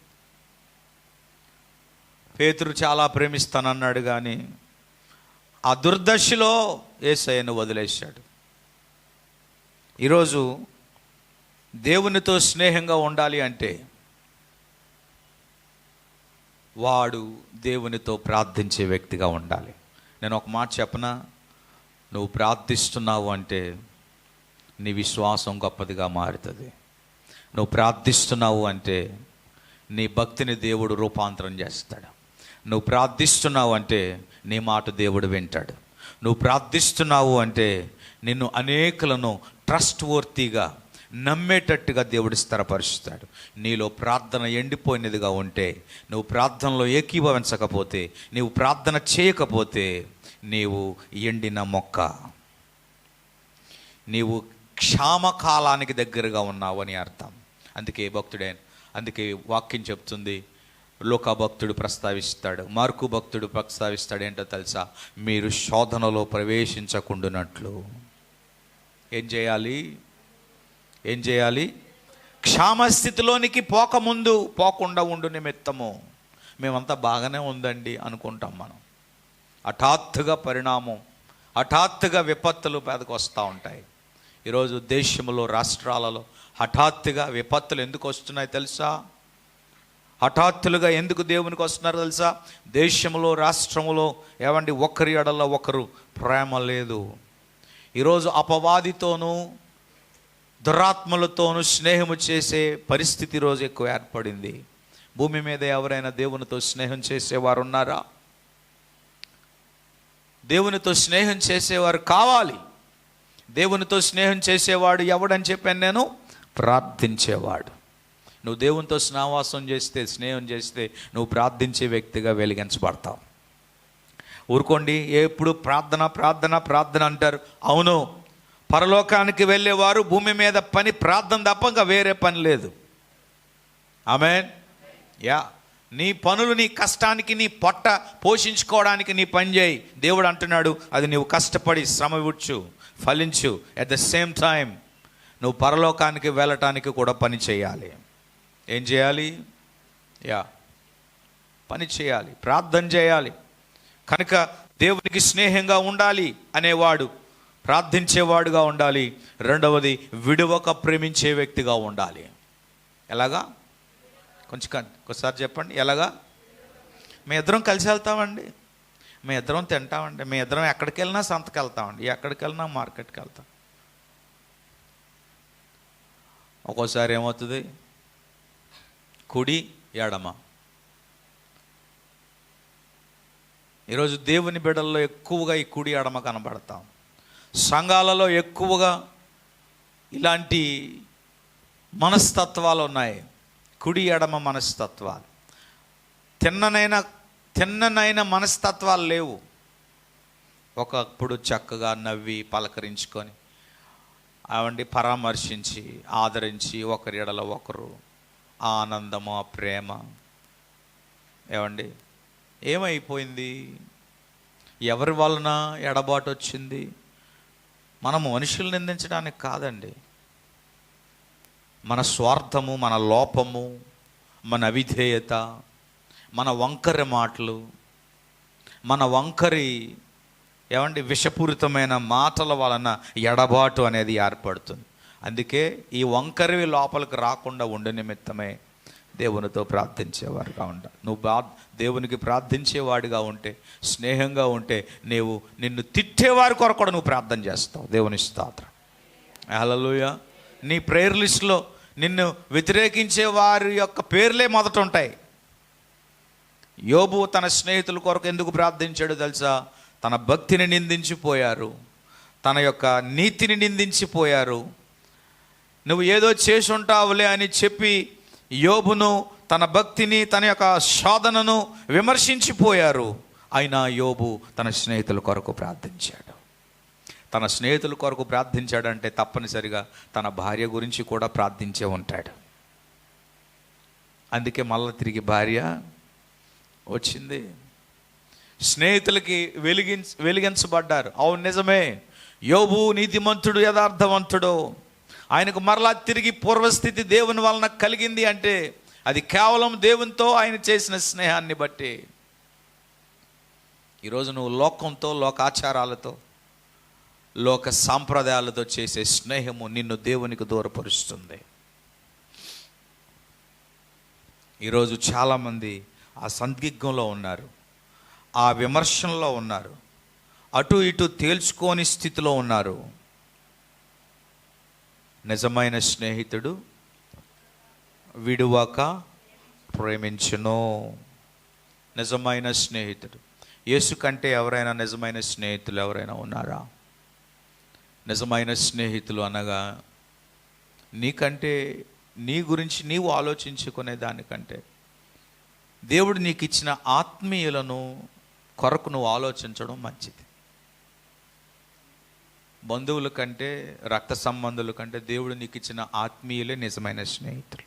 పేతురు చాలా ప్రేమిస్తానన్నాడు కానీ ఆ దుర్దశలో యేసయ్యను వదిలేశాడు. ఈరోజు దేవునితో స్నేహంగా ఉండాలి అంటే వాడు దేవునితో ప్రార్థించే వ్యక్తిగా ఉండాలి. నేను ఒక మాట చెప్పనా, నువ్వు ప్రార్థిస్తున్నావు అంటే నీ విశ్వాసం గొప్పదిగా మారుతుంది. నువ్వు ప్రార్థిస్తున్నావు అంటే నీ భక్తిని దేవుడు రూపాంతరం చేస్తాడు. నువ్వు ప్రార్థిస్తున్నావు అంటే నీ మాట దేవుడు వింటాడు. నువ్వు ప్రార్థిస్తున్నావు అంటే నిన్ను అనేకులను ట్రస్ట్ వర్తీగా నమ్మేటట్టుగా దేవుడు స్థిరపరుస్తాడు. నీలో ప్రార్థన ఎండిపోయినదిగా ఉంటే, నువ్వు ప్రార్థనలో ఏకీభవించకపోతే, నీవు ప్రార్థన చేయకపోతే నీవు ఎండిన మొక్క, నీవు క్షామకాలానికి దగ్గరగా ఉన్నావు అని అర్థం. అందుకే వాక్యం చెప్తుంది, లోకా భక్తుడు ప్రస్తావిస్తాడు, మార్కు భక్తుడు ప్రస్తావిస్తాడు. ఏంటో తెలుసా? మీరు శోధనలో ప్రవేశించకుండానట్లు ఏం చేయాలి? క్షామస్థితిలోనికి పోకుండా ఉండు నిమిత్తము. మేమంతా బాగానే ఉందండి అనుకుంటాం మనం. హఠాత్తుగా పరిణామం, హఠాత్తుగా విపత్తులు పెదకు వస్తూ ఉంటాయి. ఈరోజు దేశంలో, రాష్ట్రాలలో హఠాత్తుగా విపత్తులు ఎందుకు వస్తున్నాయి తెలుసా? హఠాత్తులుగా ఎందుకు దేవునికి వస్తున్నారు తెలుసా? దేశంలో, రాష్ట్రంలో ఏమండి, ఒకరి ఎడల ఒకరు ప్రేమ లేదు. ఈరోజు అపవాదితోనూ దురాత్మలతోనూ స్నేహము చేసే పరిస్థితి రోజు ఎక్కువ ఏర్పడింది. భూమి మీద ఎవరైనా దేవునితో స్నేహం చేసేవారు ఉన్నారా? దేవునితో స్నేహం చేసేవారు కావాలి. దేవునితో స్నేహం చేసేవాడు ఎవడని చెప్పాను నేను? ప్రార్థించేవాడు. నువ్వు దేవునితో స్నేహం చేస్తే నువ్వు ప్రార్థించే వ్యక్తిగా వెలిగించబడతావు. ఊరుకోండి, ఎప్పుడు ప్రార్థన అంటారు. అవును, పరలోకానికి వెళ్ళేవారు భూమి మీద పని ప్రార్థన తప్ప ఇంకా వేరే పని లేదు. ఆమేన్. నీ పనులు, నీ కష్టానికి, నీ పొట్ట పోషించుకోవడానికి నీ పని చేయి. దేవుడు అంటున్నాడు, అది నువ్వు కష్టపడి శ్రమ విడ్చు, ఫలించు. అట్ ద సేమ్ టైం నువ్వు పరలోకానికి వెళ్ళటానికి కూడా పని చేయాలి. ఏం చేయాలి? పని చేయాలి, ప్రార్థన చేయాలి. కనుక దేవునికి స్నేహంగా ఉండాలి అనేవాడు ప్రార్థించేవాడుగా ఉండాలి. రెండవది, విడువక ప్రేమించే వ్యక్తిగా ఉండాలి. ఎలాగా? ఒకసారి చెప్పండి. ఎలాగా? మీ ఇద్దరం కలిసి వెళ్తామండి, మీ ఇద్దరం తింటామండి, మీ ఇద్దరం ఎక్కడికి వెళ్ళినా సంతకి వెళ్తామండి, ఎక్కడికి వెళ్ళినా మార్కెట్కి వెళ్తాం. ఒక్కోసారి ఏమవుతుంది? కుడి ఎడమ. ఈరోజు దేవుని బిడ్డల్లో ఎక్కువగా ఈ కుడి ఎడమ కనబడతాం. సంఘాలలో ఎక్కువగా ఇలాంటి మనస్తత్వాలు ఉన్నాయి, కుడి ఎడమ మనస్తత్వాలు. తిన్ననైన మనస్తత్వాలు లేవు. ఒకప్పుడు చక్కగా నవ్వి పలకరించుకొని పరామర్శించి ఆదరించి ఒకరి ఎడల ఒకరు ఆ ఆనందము, ఆ ప్రేమ ఏమండి ఏమైపోయింది? ఎవరి వలన ఎడబాటు వచ్చింది? మనం మనుషులు నిందించడానికి కాదండి. మన స్వార్థము, మన లోపము, మన అవిధేయత, మన వంకరి మాటలు, మన వంకరి ఏమండి విషపూరితమైన మాటల వలన ఎడబాటు అనేది ఏర్పడుతుంది. అందుకే ఈ వంకరివి లోపలికి రాకుండా ఉండే నిమిత్తమే దేవునితో ప్రార్థించేవారుగా ఉండాలి. నువ్వు దేవునికి ప్రార్థించేవాడిగా ఉంటే, స్నేహంగా ఉంటే, నిన్ను తిట్టేవారి కొరకు కూడా నువ్వు ప్రార్థన చేస్తావు. దేవుని స్తోత్రం. హల్లెలూయా. నీ ప్రేయర్ లిస్ట్లో నిన్ను వ్యతిరేకించే వారి యొక్క పేర్లే మొదట ఉంటాయి. యోబు తన స్నేహితుల కొరకు ఎందుకు ప్రార్థించాడో తెలుసా? తన భక్తిని నిందించిపోయారు, తన యొక్క నీతిని నిందించిపోయారు. నువ్వు ఏదో చేసి ఉంటావులే అని చెప్పి యోబును, తన భక్తిని, తన యొక్క శోధనను విమర్శించిపోయారు. అయినా యోబు తన స్నేహితుల కొరకు ప్రార్థించాడు. తన స్నేహితుల కొరకు ప్రార్థించాడంటే తప్పనిసరిగా తన భార్య గురించి కూడా ప్రార్థించే ఉంటాడు. అందుకే మళ్ళీ తిరిగి భార్య వచ్చింది. స్నేహితులకి వెలిగించబడ్డారు. అవును, నిజమే, యోబు నీతిమంతుడు, యథార్థవంతుడు. ఆయనకు మరలా తిరిగి పూర్వస్థితి దేవుని వలన కలిగింది అంటే అది కేవలం దేవునితో ఆయన చేసిన స్నేహాన్ని బట్టి. ఈరోజు నువ్వు లోకంతో, లోకాచారాలతో, లోక సాంప్రదాయాలతో చేసే స్నేహము నిన్ను దేవునికి దూరపరుస్తుంది. ఈరోజు చాలామంది ఆ సందిగ్ధంలో ఉన్నారు, ఆ విమర్శనలో ఉన్నారు, అటు ఇటు తేల్చుకోని స్థితిలో ఉన్నారు. నిజమైన స్నేహితుడు విడువక ప్రేమించును. నిజమైన స్నేహితుడు. యేసు కంటే ఎవరైనా నిజమైన స్నేహితులు ఎవరైనా ఉన్నారా? నిజమైన స్నేహితులు అనగా నీకంటే, నీ గురించి నీవు ఆలోచించుకునే దానికంటే దేవుడు నీకు ఇచ్చిన ఆత్మీయులను కొరకు నువ్వు ఆలోచించడం మంచిది. బంధువుల కంటే, రక్త సంబంధుల కంటే దేవుడు నీకు ఇచ్చిన ఆత్మీయులే నిజమైన స్నేహితులు.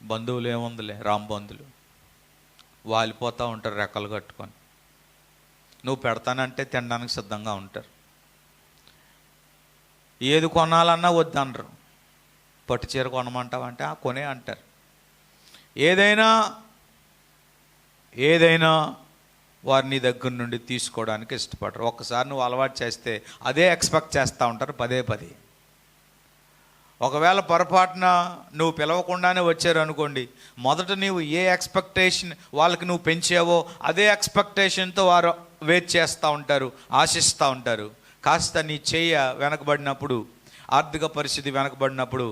బంధువులు ఏముందిలే, రాంబంధులు వాలిపోతూ ఉంటారు రెక్కలు కట్టుకొని. నువ్వు పెడతానంటే తినడానికి సిద్ధంగా ఉంటారు. ఏది కొనాలన్నా వద్దనరు. పట్టు చీర కొనమంటావంటే కొనే అంటారు. ఏదైనా వారు నీ దగ్గర నుండి తీసుకోవడానికి ఇష్టపడరు. ఒక్కసారి నువ్వు అలవాటు చేస్తే అదే ఎక్స్పెక్ట్ చేస్తూ ఉంటారు పదే పదే. ఒకవేళ పొరపాటున నువ్వు పిలవకుండానే వచ్చారు అనుకోండి, మొదట నీవు ఏ ఎక్స్పెక్టేషన్ వాళ్ళకి నువ్వు పెంచావో అదే ఎక్స్పెక్టేషన్తో వారు వెయిట్ చేస్తూ ఉంటారు, ఆశిస్తూ ఉంటారు. కాస్త నీ చెయ్య వెనకబడినప్పుడు, ఆర్థిక పరిస్థితి వెనకబడినప్పుడు,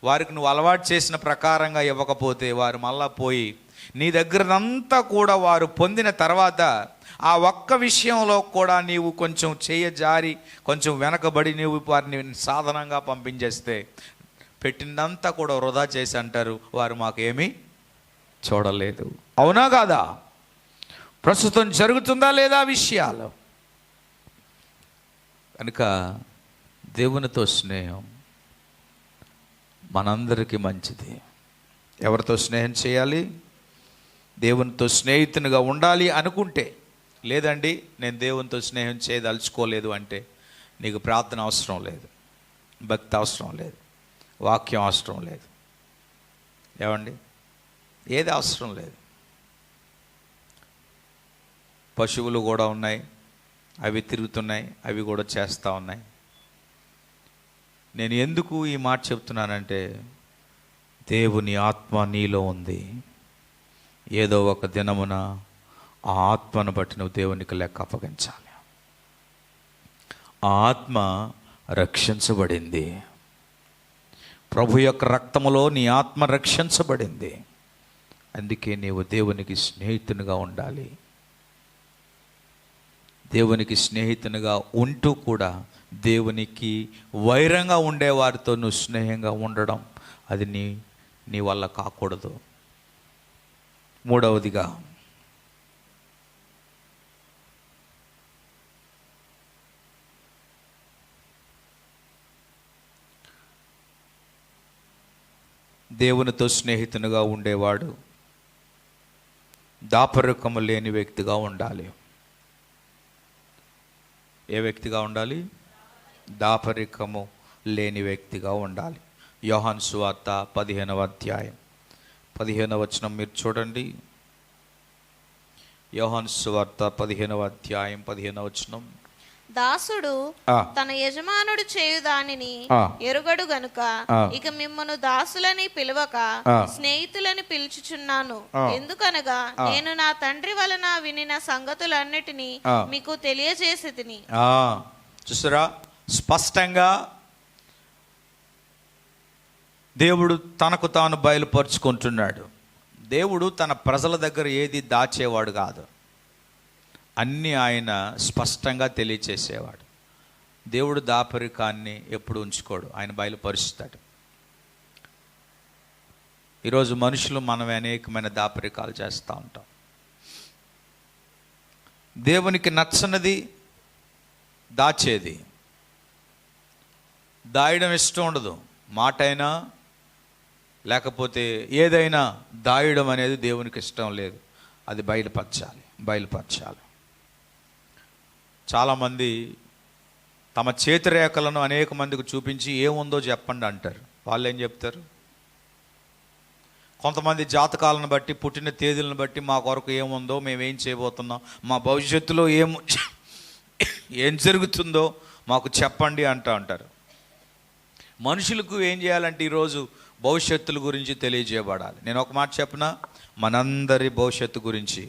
వారికి నువ్వు అలవాటు చేసిన ప్రకారంగా ఇవ్వకపోతే వారు మళ్ళా పోయి నీ దగ్గరనంతా కూడా వారు పొందిన తర్వాత ఆ ఒక్క విషయంలో కూడా నీవు కొంచెం చెయ్య జారి, కొంచెం వెనకబడి నీవు వారిని సాధనంగా పంపించేస్తే పెట్టిందంతా కూడా వృధా చేసి అంటారు, వారు మాకేమీ చూడలేదు. అవునా కాదా? ప్రస్తుతం జరుగుతుందా లేదా విషయాలు? కనుక దేవునితో స్నేహం మనందరికీ మంచిది. ఎవరితో స్నేహం చేయాలి? దేవునితో స్నేహితునిగా ఉండాలి అనుకుంటే. లేదండి, నేను దేవునితో స్నేహం చేయదలుచుకోలేదు అంటే నీకు ప్రార్థన అవసరం లేదు, భక్తి అవసరం లేదు, వాక్యం అవసరం లేదు. ఏమండి, ఏది అవసరం లేదు. పశువులు కూడా ఉన్నాయి, అవి తిరుగుతున్నాయి, అవి కూడా చేస్తూ ఉన్నాయి. నేను ఎందుకు ఈ మాట చెప్తున్నానంటే, దేవుని ఆత్మ నీలో ఉంది. ఏదో ఒక దినమున ఆ ఆత్మను బట్టి నువ్వు దేవునికి లెక్క అప్పగించాలి. ఆ ఆత్మ రక్షించబడింది. ప్రభు యొక్క రక్తములో నీ ఆత్మ రక్షించబడింది. అందుకే నీవు దేవునికి స్నేహితునిగా ఉండాలి. దేవునికి స్నేహితునిగా ఉంటూ కూడా దేవునికి వైరంగా ఉండేవారితో నువ్వు స్నేహంగా ఉండడం అది నీ వల్ల కాకూడదు. మూడవదిగా, దేవునితో స్నేహితునిగా ఉండేవాడు దాపరికము లేని వ్యక్తిగా ఉండాలి. ఏ వ్యక్తిగా ఉండాలి? దాపరికము లేని వ్యక్తిగా ఉండాలి. యోహాను సువార్త 15వ అధ్యాయం 15వ వచనం మీరు చూడండి. యోహాను సువార్త 15వ అధ్యాయం 15వ వచనం. దాసుడు తన యజమానుడు చేయు దానిని ఎరుగడు గనుక ఇక మిమ్మను దాసులని పిలవక స్నేహితులని పిలుచుచున్నాను. ఎందుకనగా నేను నా తండ్రి వలన వినిన సంగతులన్నిటినీ మీకు తెలియజేసేదిని. చూసారా, స్పష్టంగా దేవుడు తనకు తాను బయలుపరుచుకుంటున్నాడు. దేవుడు తన ప్రజల దగ్గర ఏది దాచేవాడు కాదు, అన్నీ ఆయన స్పష్టంగా తెలియచేసేవాడు. దేవుడు దాపరికాన్ని ఎప్పుడు ఉంచుకోడు, ఆయన బయలుపరుస్తాడు. ఈరోజు మనుషులు మనం అనేకమైన దాపరికాలు చేస్తూ ఉంటాం. దేవునికి నచ్చనిది దాచేది, దాయడం ఇష్టం ఉండదు. మాట అయినా లేకపోతే ఏదైనా దాయడం అనేది దేవునికి ఇష్టం లేదు. అది బయలుపరచాలి. చాలామంది తమ చేతిరేఖలను అనేక మందికి చూపించి ఏముందో చెప్పండి అంటారు. వాళ్ళు ఏం చెప్తారు? కొంతమంది జాతకాలను బట్టి, పుట్టిన తేదీలను బట్టి మా కొరకు ఏముందో, మేమేం చేయబోతున్నాం, మా భవిష్యత్తులో ఏం జరుగుతుందో మాకు చెప్పండి అంటారు. మనుషులకు ఏం చేయాలంటే ఈరోజు భవిష్యత్తుల గురించి తెలియజేయబడాలి. నేను ఒక మాట చెప్పనా, మనందరి భవిష్యత్తు గురించి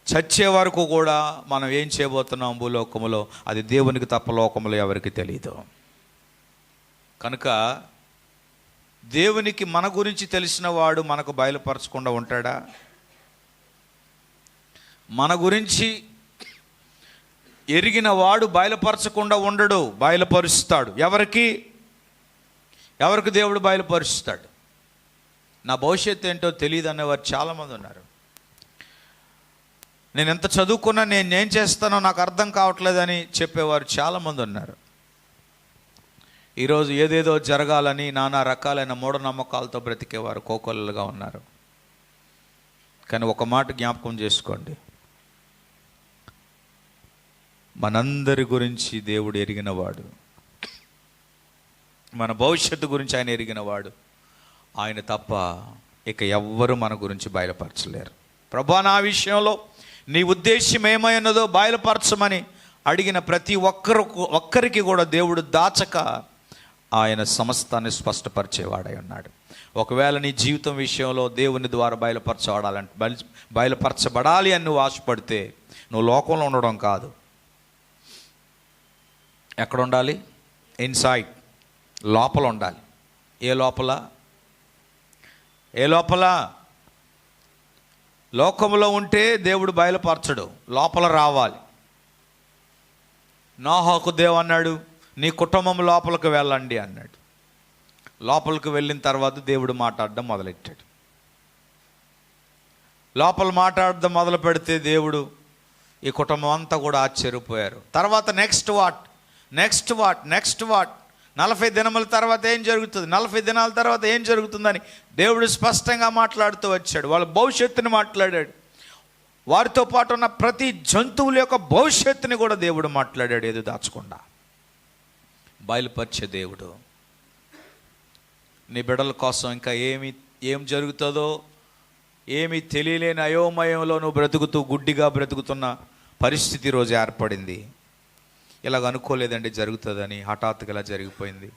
చచ్చే వరకు కూడా మనం ఏం చేయబోతున్నాం భూలోకములో, అది దేవునికి తప్ప లోకములో ఎవరికి తెలియదు. కనుక దేవునికి మన గురించి తెలిసిన వాడు మనకు బయలుపరచకుండా ఉంటాడా? మన గురించి ఎరిగిన వాడు బయలుపరచకుండా ఉండడు, బయలుపరుస్తాడు. ఎవరికి దేవుడు బయలుపరుస్తాడు. నా భవిష్యత్తు ఏంటో తెలియదు అనేవారు చాలామంది ఉన్నారు. నేను ఎంత చదువుకున్నా నేనేం చేస్తానో నాకు అర్థం కావట్లేదని చెప్పేవారు చాలామంది ఉన్నారు. ఈరోజు ఏదేదో జరగాలని నానా రకాలైన మూఢనమ్మకాలతో బ్రతికేవారు కోకొల్లలుగా ఉన్నారు. కానీ ఒక మాట జ్ఞాపకం చేసుకోండి, మనందరి గురించి దేవుడు ఎరిగినవాడు, మన భవిష్యత్తు గురించి ఆయన ఎరిగినవాడు. ఆయన తప్ప ఇక ఎవ్వరూ మన గురించి బయలుపరచలేరు. ప్రభువా, నా విషయంలో నీ ఉద్దేశం ఏమై ఉన్నదో బయలుపరచమని అడిగిన ప్రతి ఒక్కరికి కూడా దేవుడు దాచక ఆయన సమస్తాన్ని స్పష్టపరిచేవాడై ఉన్నాడు. ఒకవేళ నీ జీవితం విషయంలో దేవుని ద్వారా బయలుపరచబడాలి అని నువ్వు ఆశపడితే నువ్వు లోకంలో ఉండడం కాదు. ఎక్కడ ఉండాలి? ఇన్సైడ్, లోపల ఉండాలి. ఏ లోపల? లోకంలో ఉంటే దేవుడు బయలుపరచడు, లోపల రావాలి. నోహకు దేవుడు అన్నాడు, నీ కుటుంబం లోపలికి వెళ్ళండి అన్నాడు. లోపలికి వెళ్ళిన తర్వాత దేవుడు మాట్లాడడం మొదలెట్టాడు. లోపల మాట్లాడడం మొదలు పెడితే దేవుడు, ఈ కుటుంబం అంతా కూడా ఆశ్చర్యపోయారు. తర్వాత నెక్స్ట్ వాట్ 40 దినముల తర్వాత ఏం జరుగుతుంది, 40 దినాల తర్వాత ఏం జరుగుతుందని దేవుడు స్పష్టంగా మాట్లాడుతూ వచ్చాడు. వాళ్ళ భవిష్యత్తుని మాట్లాడాడు. వారితో పాటు ఉన్న ప్రతి జంతువుల యొక్క భవిష్యత్తుని కూడా దేవుడు మాట్లాడాడు. ఏది దాచకుండా బయలుపరిచే దేవుడు. నీ బిడ్డల కోసం ఇంకా ఏం జరుగుతుందో ఏమీ తెలియలేని అయోమయంలో నువ్వు బ్రతుకుతూ గుడ్డిగా బ్రతుకుతున్న పరిస్థితి రోజు ఏర్పడింది. ఇలాగ అనుకోలేదండి జరుగుతుందని, హఠాత్తుగా ఇలా జరిగిపోయింది.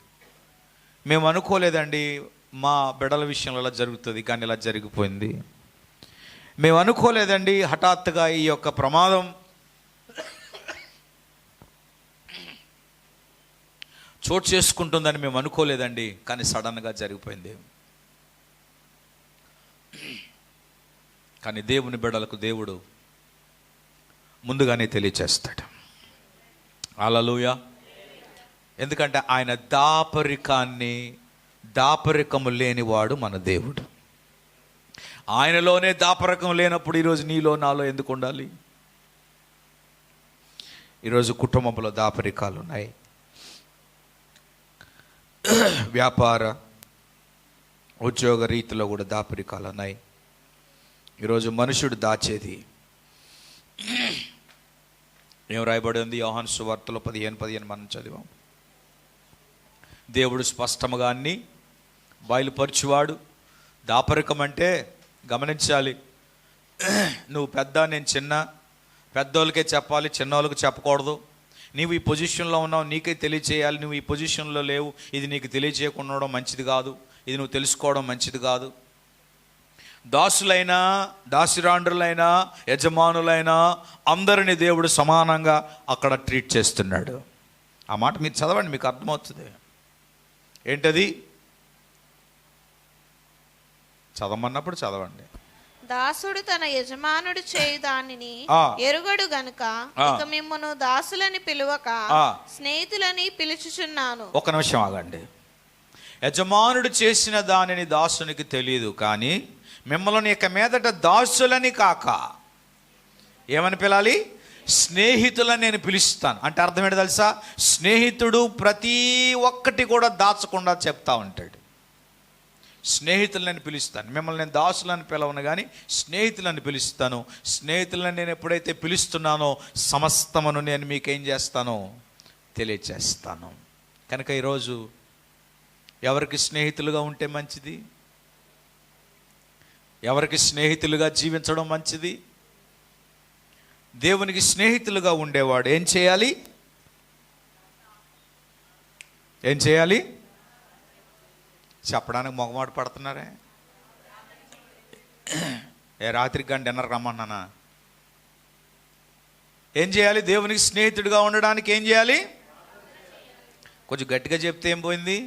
మేము అనుకోలేదండి మా బిడ్డల విషయంలో ఇలా జరుగుతుంది, కానీ ఇలా జరిగిపోయింది. మేము అనుకోలేదండి హఠాత్తుగా ఈ యొక్క ప్రమాదం చోటు చేసుకుంటుందని మేము అనుకోలేదండి, కానీ సడన్గా జరిగిపోయింది. కానీ దేవుని బిడ్డలకు దేవుడు ముందుగానే తెలియచేస్తాడు. హల్లెలూయా. ఎందుకంటే ఆయన దాపరికము లేనివాడు మన దేవుడు. ఆయనలోనే దాపరికం లేనప్పుడు ఈరోజు నీలో నాలో ఎందుకు ఉండాలి? ఈరోజు కుటుంబంలో దాపరికాలు ఉన్నాయి. వ్యాపార ఉద్యోగ రీతిలో కూడా దాపరికాలు ఉన్నాయి. ఈరోజు మనుషుడు దాచేది ఏం రాయబడి ఉంది? యోహాను సువార్తలో 15 మనం చదివాం. దేవుడు స్పష్టముగా అన్ని బయలుపరచువాడు. దాపరికం అంటే గమనించాలి, నువ్వు పెద్ద నేను చిన్న, పెద్దోళ్ళకే చెప్పాలి, చిన్నోళ్ళకి చెప్పకూడదు. నీవు ఈ పొజిషన్లో ఉన్నావు, నీకే తెలియచేయాలి. నువ్వు ఈ పొజిషన్లో లేవు, ఇది నీకు తెలియచేయకుండా ఉండడం మంచిది కాదు, ఇది నువ్వు తెలుసుకోవడం మంచిది కాదు. దాసులైనా దాసిరాండ్రులైనా యజమానులైనా అందరినీ దేవుడు సమానంగా అక్కడ ట్రీట్ చేస్తున్నాడు. ఆ మాట మీరు చదవండి, మీకు అర్థమవుతుంది. ఏంటది? చదవమన్నప్పుడు చదవండి. దాసుడు తన యజమానుడు చేయు దానిని ఎరుగడు గనుక ఇక మిమ్మును దాసులని పిలువక స్నేహితులని పిలుచుచున్నాను. ఒక నిమిషం ఆగండి. యజమానుడు చేసిన దానిని దాసునికి తెలియదు, కానీ మిమ్మల్ని ఇక మీదట దాసులని కాక ఏమని పిలాలి? స్నేహితులని నేను పిలుస్తాను. అంటే అర్థం ఏంటి తెలుసా? స్నేహితుడు ప్రతి ఒక్కటి కూడా దాచకుండా చెప్తా ఉంటాడు. స్నేహితులని పిలుస్తాను, మిమ్మల్ని నేను దాసులని పిలవను కానీ స్నేహితులని పిలుస్తాను. స్నేహితులని నేను ఎప్పుడైతే పిలుస్తున్నానో సమస్తమును నేను మీకేం చేస్తానో తెలియచేస్తాను. కనుక ఈరోజు ఎవరికి స్నేహితులుగా ఉంటే మంచిది? ఎవరికి స్నేహితులుగా జీవించడం మంచిది? దేవునికి స్నేహితులుగా ఉండేవాడు ఏం చేయాలి? ఏం చేయాలి? చెప్పడానికి మొగమాట పడుతున్నారే. రాత్రికి కానీ డిన్నర్ రమ్మన్నానా? ఏం చేయాలి? దేవునికి స్నేహితుడిగా ఉండడానికి ఏం చేయాలి? కొంచెం గట్టిగా చెప్తే ఏం పోయింది?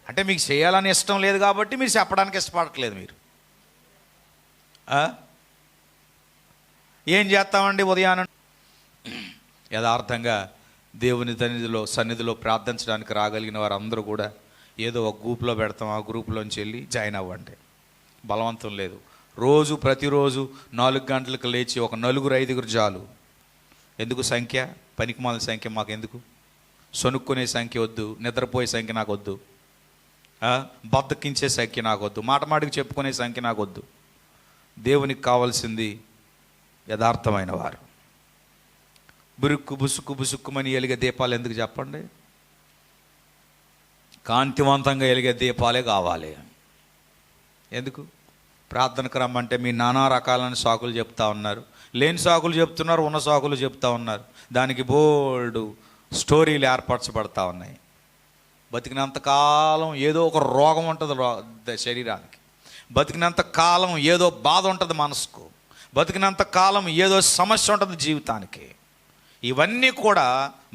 అంటే మీకు చేయాలని ఇష్టం లేదు కాబట్టి మీరు చెప్పడానికి ఇష్టపడట్లేదు. మీరు ఏం చేస్తామండి ఉదయాన్నే? యథార్థంగా దేవుని సన్నిధిలో ప్రార్థించడానికి రాగలిగిన వారు అందరూ కూడా ఏదో ఒక గ్రూప్లో పెడతాం, ఆ గ్రూప్లోంచి వెళ్ళి జాయిన్ అవ్వండి. బలవంతం లేదు. ప్రతిరోజు 4 గంటలకు లేచి ఒక 4-5 చాలు. ఎందుకు సంఖ్య? పనికిమాల సంఖ్య మాకు ఎందుకు? సొనుక్కునే సంఖ్య వద్దు, నిద్రపోయే సంఖ్య నాకు వద్దు, బద్దకించే సంఖ్య నాకు వద్దు, మాటమాటికి చెప్పుకునే సంఖ్య నాకు వద్దు. దేవునికి కావాల్సింది యథార్థమైన వారు. బుసుక్కుమని ఎలిగే దీపాలు ఎందుకు చెప్పండి? కాంతివంతంగా ఎలిగే దీపాలే కావాలి. ఎందుకు? ప్రార్థనకు రమ్మంటే మీ నానా రకాలైన సాకులు చెప్తా ఉన్నారు, లేని సాకులు చెప్తున్నారు, ఉన్న సాకులు చెప్తా ఉన్నారు. దానికి బోల్డ్ స్టోరీలు ఏర్పరచబడతా ఉన్నాయి. బతికినంత కాలం ఏదో ఒక రోగం ఉంటుంది శరీరానికి, బతికినంత కాలం ఏదో బాధ ఉంటుంది మనసుకు, బతికినంత కాలం ఏదో సమస్య ఉంటుంది జీవితానికి. ఇవన్నీ కూడా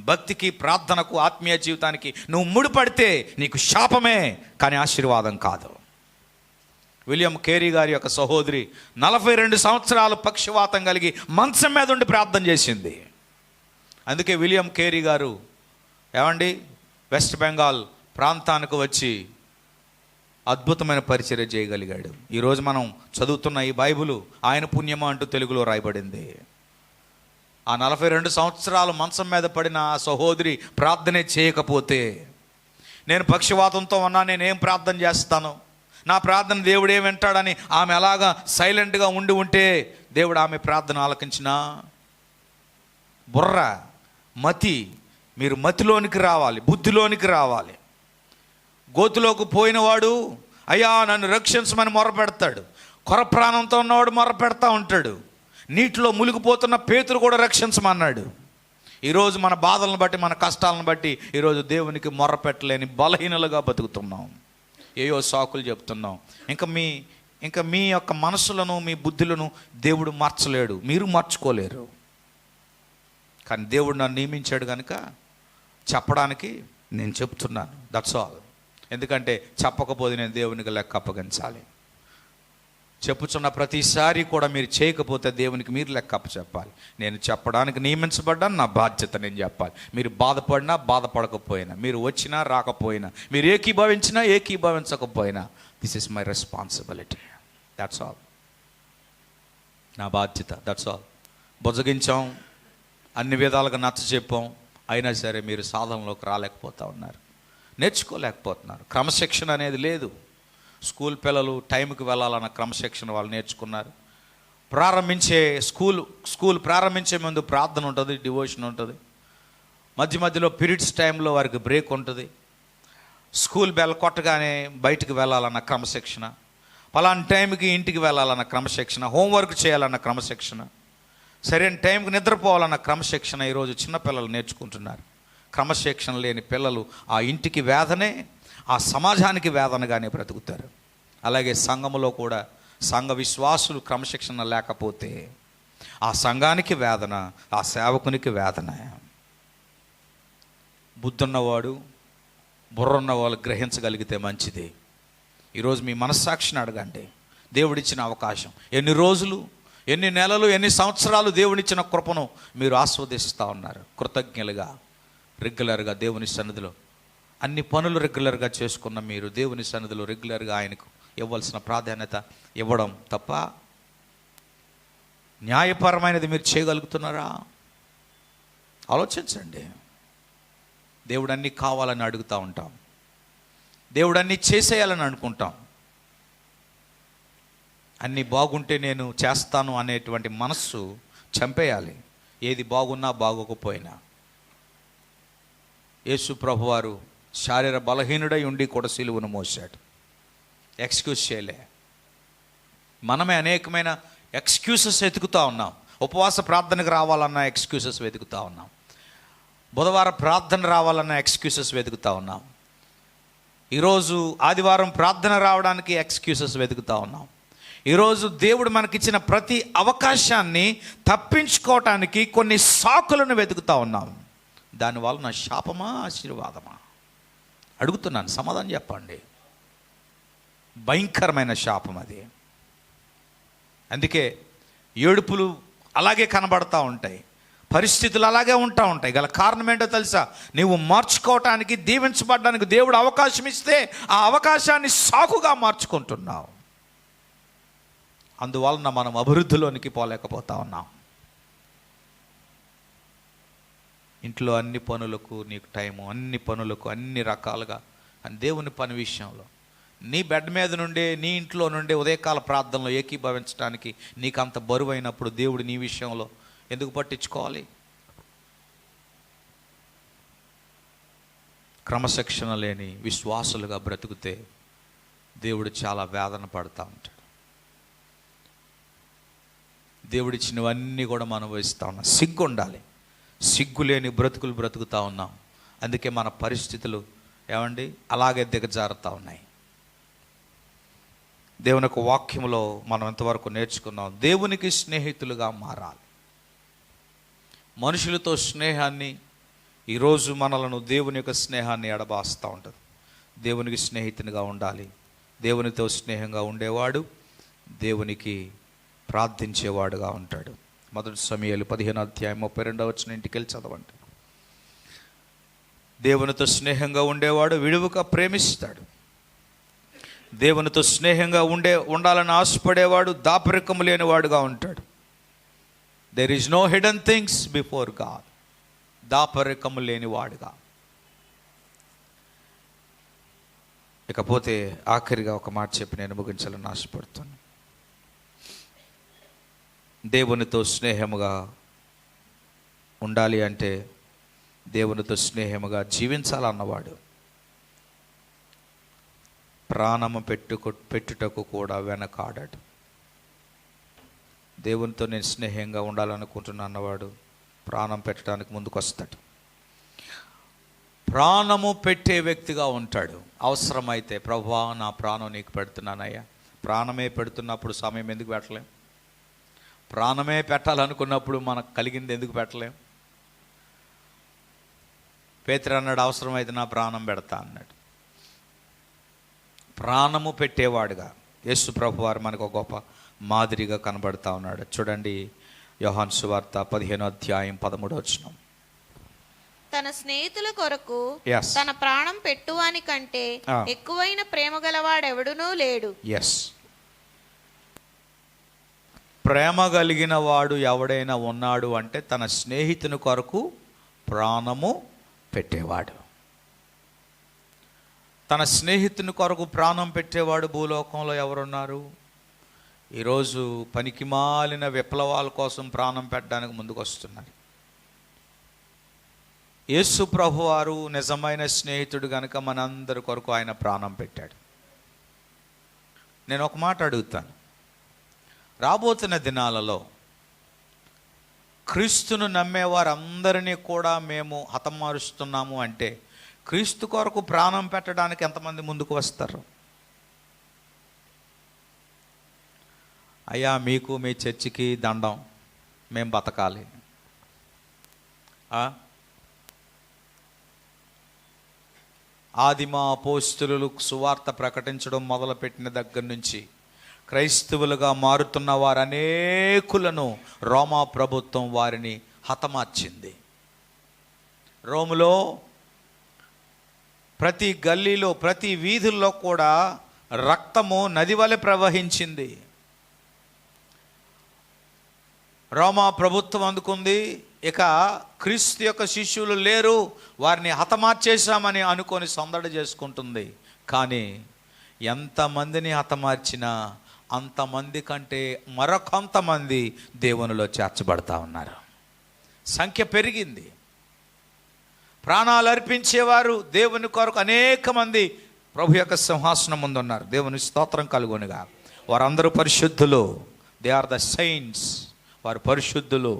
భక్తికి, ప్రార్థనకు, ఆత్మీయ జీవితానికి నువ్వు ముడిపడితే నీకు శాపమే కానీ ఆశీర్వాదం కాదు. విలియం కేరీ గారి యొక్క సహోదరి 42 సంవత్సరాలు పక్షవాతం కలిగి మంచం మీద ఉండి ప్రార్థన చేసింది. అందుకే విలియం కేరీ గారు ఏమండి వెస్ట్ బెంగాల్ ప్రాంతానికి వచ్చి అద్భుతమైన పరిచర్య చేయగలిగాడు. ఈరోజు మనం చదువుతున్న ఈ బైబిలు ఆయన పుణ్యమా అంటూ తెలుగులో రాయబడింది. ఆ 42 సంవత్సరాలు మంచం మీద పడిన ఆ సహోదరి ప్రార్థనే చేయకపోతే, నేను పక్షవాతంతో ఉన్నా, నేనేం ప్రార్థన చేస్తాను, నా ప్రార్థన దేవుడు ఏం వింటాడని ఆమె అలాగా సైలెంట్గా ఉంటే దేవుడు ఆమె ప్రార్థన ఆలకించినా? మతి, మీరు మతిలోనికి రావాలి, బుద్ధిలోనికి రావాలి. గోతులోకి పోయినవాడు అయ్యా నన్ను రక్షించమని మొరపెడతాడు, కొర ప్రాణంతో ఉన్నవాడు మొరపెడతా ఉంటాడు. నీటిలో మునిగిపోతున్న పేతురు కూడా రక్షించమన్నాడు. ఈరోజు మన బాధలను బట్టి, మన కష్టాలను బట్టి ఈరోజు దేవునికి మొర్రపెట్టలేని బలహీనలుగా బతుకుతున్నాం, ఏయో సాకులు చెప్తున్నాం. ఇంకా మీ యొక్క మనసులను, మీ బుద్ధులను దేవుడు మార్చలేడు, మీరు మార్చుకోలేరు. కానీ దేవుడు నన్ను నియమించాడు కనుక చెప్పడానికి నేను చెప్తున్నాను, దట్స్ ఆల్. ఎందుకంటే చెప్పకపోతే నేను దేవునికి లెక్క అప్పగించాలి. చెప్పుచున్న ప్రతిసారి కూడా మీరు చేయకపోతే దేవునికి మీరు లెక్క అప్పచెప్పాలి. నేను చెప్పడానికి నియమించబడ్డాను, నా బాధ్యత నేను చెప్పాలి. మీరు బాధపడినా బాధపడకపోయినా, మీరు వచ్చినా రాకపోయినా, మీరు ఏకీభవించినా ఏకీభవించకపోయినా, this is my responsibility, that's all. నా బాధ్యత, దట్స్ ఆల్. బుజ్జగించాం, అన్ని విధాలుగా నచ్చ చెప్పాం, అయినా సరే మీరు సాధనలోకి రాలేకపోతా ఉన్నారు, నేర్చుకోలేకపోతున్నారు. క్రమశిక్షణ అనేది లేదు. స్కూల్ పిల్లలు టైంకి వెళ్ళాలన్న క్రమశిక్షణ వాళ్ళు నేర్చుకున్నారు. స్కూల్ ప్రారంభించే ముందు ప్రార్థన ఉంటుంది, డివోషన్ ఉంటుంది. మధ్యలో పీరియడ్స్ టైంలో వారికి బ్రేక్ ఉంటుంది. స్కూల్ బెల్ కొట్టగానే బయటికి వెళ్ళాలన్న క్రమశిక్షణ, పలానా టైంకి ఇంటికి వెళ్ళాలన్న క్రమశిక్షణ, హోంవర్క్ చేయాలన్న క్రమశిక్షణ, సరైన టైంకి నిద్రపోవాలన్న క్రమశిక్షణ ఈరోజు చిన్నపిల్లలు నేర్చుకుంటున్నారు. క్రమశిక్షణ లేని పిల్లలు ఆ ఇంటికి వేదనే, ఆ సమాజానికి వేదనగానే బ్రతుకుతారు. అలాగే సంఘములో కూడా సంఘ విశ్వాసులు క్రమశిక్షణ లేకపోతే ఆ సంఘానికి వేదన, ఆ సేవకునికి వేదన. బుద్ధున్నవాడు, బుర్రున్న వాళ్ళు గ్రహించగలిగితే మంచిది. ఈరోజు మీ మనస్సాక్షిని అడగండి. దేవుడిచ్చిన అవకాశం ఎన్ని రోజులు, ఎన్ని నెలలు, ఎన్ని సంవత్సరాలు దేవుడిచ్చిన కృపను మీరు ఆస్వాదిస్తూ ఉన్నారు. కృతజ్ఞలుగా రెగ్యులర్గా దేవుని సన్నిధిలో అన్ని పనులు రెగ్యులర్గా చేసుకున్న మీరు దేవుని సన్నిధిలో రెగ్యులర్గా ఆయనకు ఇవ్వాల్సిన ప్రాధాన్యత ఇవ్వడం తప్ప న్యాయపరమైనది మీరు చేయగలుగుతున్నారా? ఆలోచించండి. దేవుడు అన్నీ కావాలని అడుగుతూ ఉంటాం, దేవుడు అన్నీ చేసేయాలని అనుకుంటాం. అన్నీ బాగుంటే నేను చేస్తాను అనేటువంటి మనస్సు చంపేయాలి, ఏది బాగున్నా బాగోకపోయినా. యేసు ప్రభువారు శారీర బలహీనుడై ఉండి కూడా సిలువను మోసాడు, ఎక్స్క్యూజ్ చేయలే. మనమే అనేకమైన ఎక్స్క్యూజెస్ వెతుకుతూ ఉన్నాం. ఉపవాస ప్రార్థనకు రావాలన్న ఎక్స్క్యూజెస్ వెతుకుతూ ఉన్నాం, బుధవారం ప్రార్థన రావాలన్న ఎక్స్క్యూజెస్ వెతుకుతూ ఉన్నాం, ఈరోజు ఆదివారం ప్రార్థన రావడానికి ఎక్స్క్యూజెస్ వెతుకుతూ ఉన్నాం. ఈరోజు దేవుడు మనకిచ్చిన ప్రతి అవకాశాన్ని తప్పించుకోవటానికి కొన్ని సాకులను వెతుకుతూ ఉన్నాం. దానివల్ల నా శాపమా ఆశీర్వాదమా అడుగుతున్నాను, సమాధానం చెప్పండి. భయంకరమైన శాపం అది. అందుకే ఏడుపులు అలాగే కనబడతా ఉంటాయి, పరిస్థితులు అలాగే ఉంటా ఉంటాయి. గల కారణం ఏంటో తెలుసా? నీవు మార్చుకోవటానికి, దీవించబడడానికి దేవుడు అవకాశం ఇస్తే ఆ అవకాశాన్ని సాకుగా మార్చుకుంటున్నావు. అందువలన మనం అభివృద్ధిలోనికి పోలేకపోతా ఉన్నాం. ఇంట్లో అన్ని పనులకు నీకు టైము, అన్ని పనులకు అన్ని రకాలుగా, అని దేవుని పని విషయంలో నీ బెడ్ మీద నుండే, నీ ఇంట్లో నుండే ఉదయకాల ప్రార్థనలో ఏకీభవించడానికి నీకు అంత బరువు అయినప్పుడు దేవుడు నీ విషయంలో ఎందుకు పట్టించుకోవాలి? క్రమశిక్షణ లేని విశ్వాసులుగా బ్రతుకుతే దేవుడు చాలా వేదన పడుతూ ఉంటాడు. దేవుడిచ్చినవన్నీ కూడా మనం వహిస్తూ ఉన్నాం. సిగ్గు ఉండాలి, సిగ్గు లేని బ్రతుకులు బ్రతుకుతూ ఉన్నాం. అందుకే మన పరిస్థితులు ఏమండి అలాగే దిగజారుతూ ఉన్నాయి. దేవుని యొక్క వాక్యంలో మనం ఎంతవరకు నేర్చుకున్నాం? దేవునికి స్నేహితులుగా మారాలి. మనుషులతో స్నేహాన్ని, ఈరోజు మనలను దేవుని యొక్క స్నేహాన్ని ఎడబాస్తూ ఉంటుంది. దేవునికి స్నేహితునిగా ఉండాలి. దేవునితో స్నేహంగా ఉండేవాడు దేవునికి ప్రార్థించేవాడుగా ఉంటాడు. 1 సమూయేలు 15:32 ఇంటికి వెళ్ళి చదవండి. దేవునితో స్నేహంగా ఉండేవాడు విడువక ప్రేమిస్తాడు. దేవునితో స్నేహంగా ఉండాలని ఆశపడేవాడు దాపరికము లేనివాడుగా ఉంటాడు. There is no hidden things before God. దాపరికము లేనివాడుగా. ఇకపోతే ఆఖరిగా ఒక మాట చెప్పి నేను ముగించాలని ఆశపడుతున్నాను. దేవునితో స్నేహముగా ఉండాలి అంటే దేవునితో స్నేహముగా జీవించాలన్నవాడు ప్రాణము పెట్టుటకు కూడా వెనకాడడు. దేవునితో నేను స్నేహంగా ఉండాలనుకుంటున్నా అన్నవాడు ప్రాణం పెట్టడానికి ముందుకు వస్తాడు. ప్రాణము పెట్టే వ్యక్తిగా ఉంటాడు. అవసరమైతే ప్రభువా నా ప్రాణం నీకు పెడుతున్నానయ్యా. ప్రాణమే పెడుతున్నప్పుడు సమయం ఎందుకు పెట్టలేం? ప్రాణమే పెట్టాలనుకున్నప్పుడు మనకు కలిగింది ఎందుకు పెట్టలేం? పేతురు అన్నాడు, అవసరమైతే నా ప్రాణం పెడతా అన్నాడు. ప్రాణము పెట్టేవాడుగా యేసు ప్రభు వారు మనకు ఒక గొప్ప మాదిరిగా కనబడతా ఉన్నాడు. చూడండి, యోహాను సువార్త 15:13. తన స్నేహితుల కొరకు తన ప్రాణం పెట్టువాని కంటే ఎక్కువైన ప్రేమ గలవాడెవడునూ లేడు. ప్రేమ కలిగిన వాడు ఎవడైనా ఉన్నాడు అంటే తన స్నేహితుని కొరకు ప్రాణము పెట్టేవాడు. తన స్నేహితుని కొరకు ప్రాణం పెట్టేవాడు భూలోకంలో ఎవరున్నారు? ఈరోజు పనికిమాలిన విప్లవాల కోసం ప్రాణం పెట్టడానికి ముందుకు వస్తున్నారు. యేసు ప్రభువారు నిజమైన స్నేహితుడు కనుక మనందరి కొరకు ఆయన ప్రాణం పెట్టాడు. నేను ఒక మాట అడుగుతాను, రాబోతున్న దినాలలో క్రీస్తును నమ్మేవారందరినీ కూడా మేము హతమారుస్తున్నాము అంటే క్రీస్తు కొరకు ప్రాణం పెట్టడానికి ఎంతమంది ముందుకు వస్తారు? అయ్యా మీకు మీ చర్చికి దండం, మేము బతకాలి. ఆదిమ అపోస్తలులు సువార్త ప్రకటించడం మొదలుపెట్టిన దగ్గర నుంచి క్రైస్తవులుగా మారుతున్న వారు అనేకులను రోమా ప్రభుత్వం వారిని హతమార్చింది. రోములో ప్రతి గల్లీలో, ప్రతి వీధుల్లో కూడా రక్తము నది వలె ప్రవహించింది. రోమా ప్రభుత్వం అందుకుంది, ఇక క్రీస్తు యొక్క శిష్యులు లేరు, వారిని హతమార్చేశామని అనుకొని సందడి చేసుకుంటుంది. కానీ ఎంతమందిని హతమార్చినా అంతమంది కంటే మరొకంతమంది దేవునిలో చేర్చబడతా ఉన్నారు. సంఖ్య పెరిగింది. ప్రాణాలు అర్పించేవారు దేవుని కొరకు అనేక మంది ప్రభు యొక్క సింహాసనం ముందు ఉన్నారు. దేవుని స్తోత్రం కలుగునుగా. వారందరూ పరిశుద్ధులు. They are the saints. వారు పరిశుద్ధులు.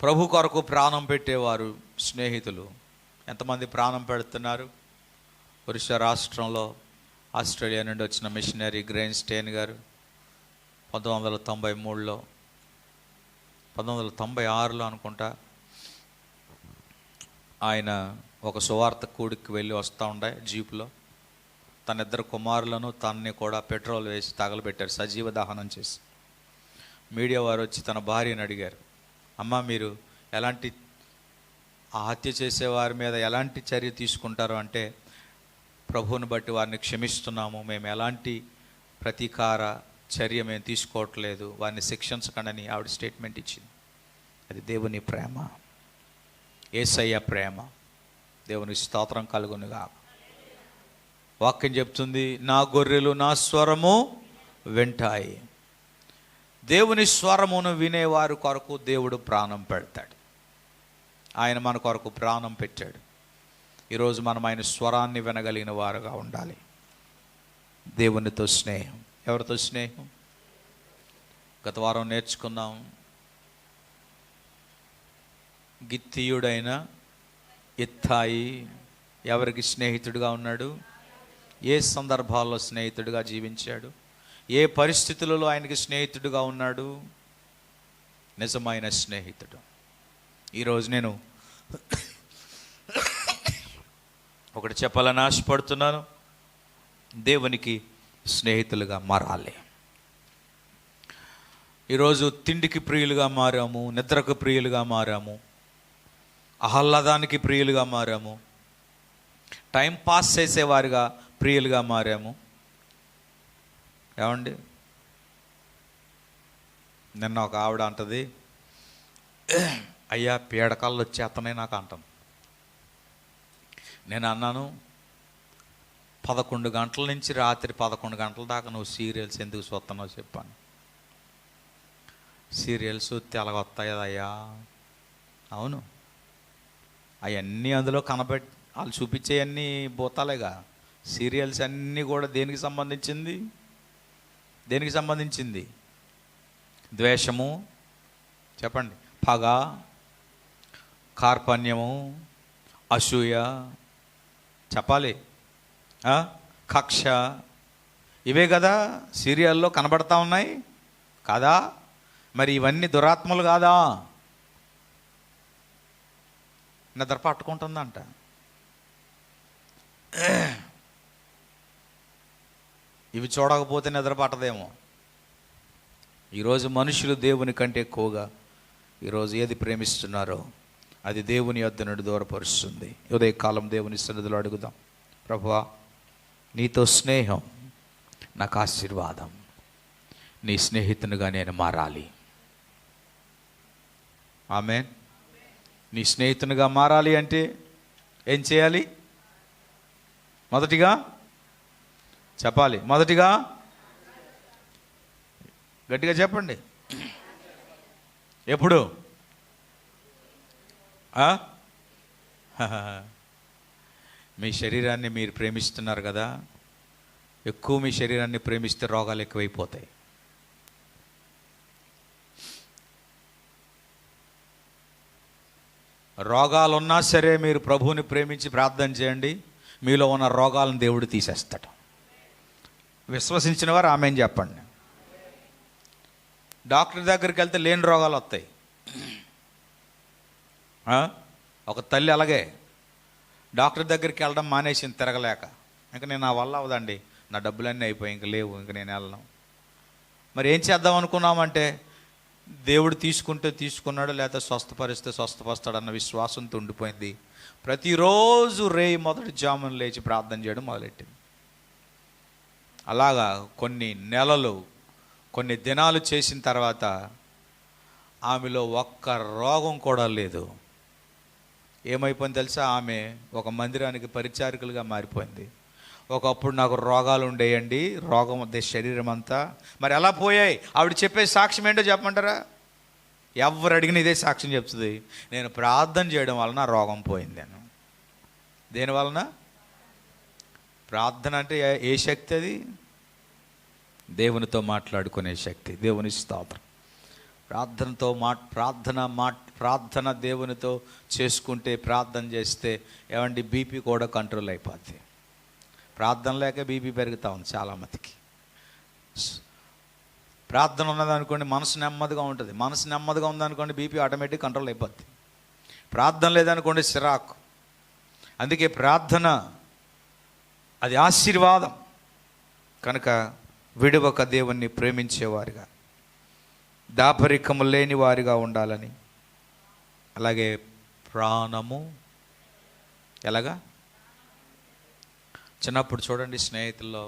ప్రభు కొరకు ప్రాణం పెట్టేవారు స్నేహితులు. ఎంతమంది ప్రాణం పెడుతున్నారు? ఒరిస్సా రాష్ట్రంలో ఆస్ట్రేలియా నుండి వచ్చిన మిషనరీ గ్రెయిన్ స్టేన్ గారు 1993లో 1996లో అనుకుంటా ఆయన ఒక సువార్త కూడికి వెళ్ళి వస్తూ ఉండే జీపులో తన ఇద్దరు కుమారులను తనని కూడా పెట్రోల్ వేసి తగలబెట్టారు, సజీవ దహనం చేసి. మీడియా వారు వచ్చి తన భార్యను అడిగారు, అమ్మ మీరు ఎలాంటి ఆ హత్య చేసేవారి మీద ఎలాంటి చర్య తీసుకుంటారు అంటే, ప్రభువుని బట్టి వారిని క్షమిస్తున్నాము, మేము ఎలాంటి ప్రతీకార చర్య మేము తీసుకోవట్లేదు, వారిని శిక్షించకండి ఆవిడ స్టేట్మెంట్ ఇచ్చింది. అది దేవుని ప్రేమ, యేసయ్య ప్రేమ. దేవుని స్తోత్రం కలుగునుగా. వాక్యం చెప్తుంది, నా గొర్రెలు నా స్వరము వింటాయి. దేవుని స్వరమును వినేవారు కొరకు దేవుడు ప్రాణం పెడతాడు. ఆయన మన కొరకు ప్రాణం పెట్టాడు. ఈరోజు మనం ఆయన స్వరాన్ని వినగలిగిన వారుగా ఉండాలి. దేవునితో స్నేహం. ఎవరితో స్నేహం? గత వారం నేర్చుకున్నాం. గిత్తీయుడైన ఇత్తాయి ఎవరికి స్నేహితుడిగా ఉన్నాడు? ఏ సందర్భాల్లో స్నేహితుడిగా జీవించాడు? ఏ పరిస్థితులలో ఆయనకి స్నేహితుడిగా ఉన్నాడు? నిజమైన స్నేహితుడు. ఈరోజు నేను ఒకటి చెప్పాలని ఆశపడుతున్నాను. దేవునికి స్నేహితులుగా మారాలి. ఈరోజు తిండికి ప్రియులుగా మారాము, నిద్రకు ప్రియులుగా మారాము, ఆహ్లాదానికి ప్రియులుగా మారాము, టైం పాస్ చేసేవారిగా ప్రియులుగా మారాము. ఏమండి, నిన్న ఒక ఆవిడ అంటది, అయ్యా పీడకాళ్ళు వచ్చేస్తున్నాయి నాకు అంటాను. నేను అన్నాను, 11 గంటల నుంచి రాత్రి 11 గంటల దాకా నువ్వు సీరియల్స్ ఎందుకు చూస్తున్నావు చెప్పాను. సీరియల్స్ తెలగొస్తాయి అయ్యా. అవును, అవన్నీ అందులో వాళ్ళు చూపించేవన్నీ భూతాలేగా. సీరియల్స్ అన్నీ కూడా దేనికి సంబంధించింది? దేనికి సంబంధించింది? ద్వేషము, చెప్పండి, పగ, కార్పణ్యము, అసూయ, చెప్పాలి, కక్ష, ఇవే కదా సీరియల్లో కనబడతా ఉన్నాయి కాదా? మరి ఇవన్నీ దురాత్మలు కాదా? నిద్ర పట్టుకుంటుందంట. ఇవి చూడకపోతే నిద్ర పట్టదేమో. ఈరోజు మనుషులు దేవుని కంటే ఎక్కువగా ఈరోజు ఏది ప్రేమిస్తున్నారో అది దేవుని యొద్ద నుండి దూరపరుస్తుంది. ఉదయకాలం దేవుని సన్నిధిలో అడుగుదాం, ప్రభువా నీతో స్నేహం నాకు ఆశీర్వాదం, నీ స్నేహితునిగా నేను మారాలి. ఆమేన్. నీ స్నేహితునిగా మారాలి అంటే ఏం చేయాలి? మొదటిగా చెప్పాలి. మొదటిగా గట్టిగా చెప్పండి. ఎప్పుడు? మీ శరీరాన్ని మీరు ప్రేమిస్తున్నారు కదా, ఎక్కువ మీ శరీరాన్ని ప్రేమిస్తే రోగాలు ఎక్కువైపోతాయి. రోగాలున్నా సరే మీరు ప్రభువుని ప్రేమించి ప్రార్థన చేయండి, మీలో ఉన్న రోగాలను దేవుడు తీసేస్తాడు. విశ్వసించిన వారు ఆమేన్ చెప్పండి. డాక్టర్ దగ్గరికి వెళ్తే లేని రోగాలు వస్తాయి. ఒక తల్లి అలాగే డాక్టర్ దగ్గరికి వెళ్ళడం మానేసింది తిరగలేక. ఇంకా నేను నా వల్ల అవదండి, నా డబ్బులన్నీ అయిపోయి ఇంక లేవు, ఇంక నేను వెళ్ళను. మరి ఏం చేద్దాం అనుకున్నామంటే దేవుడు తీసుకుంటే తీసుకున్నాడు, లేకపోతే స్వస్థపరిస్తే స్వస్థపరుస్తాడన్న విశ్వాసంతో ఉండిపోయింది. ప్రతిరోజు మొదటి జామున లేచి ప్రార్థన చేయడం మొదలెట్టింది. అలాగా కొన్ని నెలలు, కొన్ని దినాలు చేసిన తర్వాత ఆమెలో ఒక్క రోగం కూడా లేదు. ఏమైపోయింది తెలుసా? ఆమె ఒక మందిరానికి పరిచారికలుగా మారిపోయింది. ఒకప్పుడు నాకు రోగాలు ఉండేయండి, రోగం శరీరం అంతా. మరి ఎలా పోయాయి? ఆవిడ చెప్పే సాక్ష్యం ఏంటో చెప్పమంటారా? ఎవరు అడిగిన ఇదే సాక్ష్యం చెప్తుంది. నేను ప్రార్థన చేయడం వలన రోగం పోయింది. నేను దేని వలన? ప్రార్థన అంటే ఏ శక్తి అది? దేవునితో మాట్లాడుకునే శక్తి. దేవుని స్తోత్రం. ప్రార్థన దేవునితో చేసుకుంటే, ప్రార్థన చేస్తే ఏమండి బీపీ కూడా కంట్రోల్ అయిపోద్ది. ప్రార్థన లేక బీపీ పెరుగుతూ ఉంది చాలామందికి. ప్రార్థన ఉన్నదనుకోండి మనసు నెమ్మదిగా ఉంటుంది. మనసు నెమ్మదిగా ఉందనుకోండి బీపీ ఆటోమేటిక్ కంట్రోల్ అయిపోద్ది. ప్రార్థన లేదనుకోండి సిరాకు. అందుకే ప్రార్థన అది ఆశీర్వాదం. కనుక విడువక దేవుణ్ణి ప్రేమించేవారిగా, దాపరికము లేని వారిగా ఉండాలని. అలాగే ప్రాణము ఎలాగా? చిన్నప్పుడు చూడండి, స్నేహితుల్లో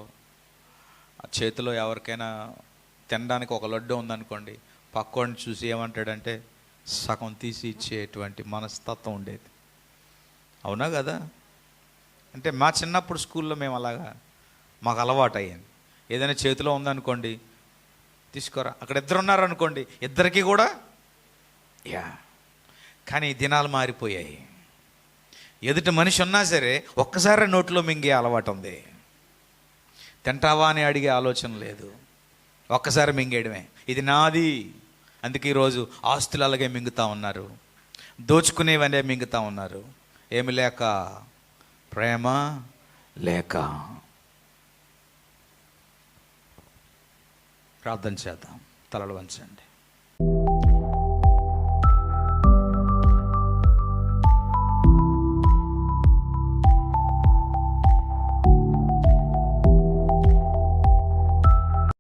చేతిలో ఎవరికైనా తినడానికి ఒక లడ్డు ఉందనుకోండి, పక్కోడిని చూసి ఏమంటాడంటే సగం తీసి ఇచ్చేటువంటి మనస్తత్వం ఉండేది. అవునా కదా? అంటే మా చిన్నప్పుడు స్కూల్లో మేము అలాగా మాకు అలవాటు అయ్యింది. ఏదైనా చేతిలో ఉందనుకోండి, తీసుకోరా. అక్కడ ఇద్దరు ఉన్నారనుకోండి, ఇద్దరికి కూడా కానీ దినాలు మారిపోయాయి. ఎదుటి మనిషి ఉన్నా సరే ఒక్కసారి నోట్లో మింగే అలవాటు ఉంది. తింటావా అని అడిగే ఆలోచన లేదు, ఒక్కసారి మింగేయడమే. ఇది నాది. అందుకే ఈరోజు ఆస్తులు అలాగే మింగుతూ ఉన్నారు, దోచుకునేవనే మింగుతూ ఉన్నారు. ఏమి లేక? ప్రేమ లేక. ప్రార్థన చేద్దాం. తలలు వంచండి.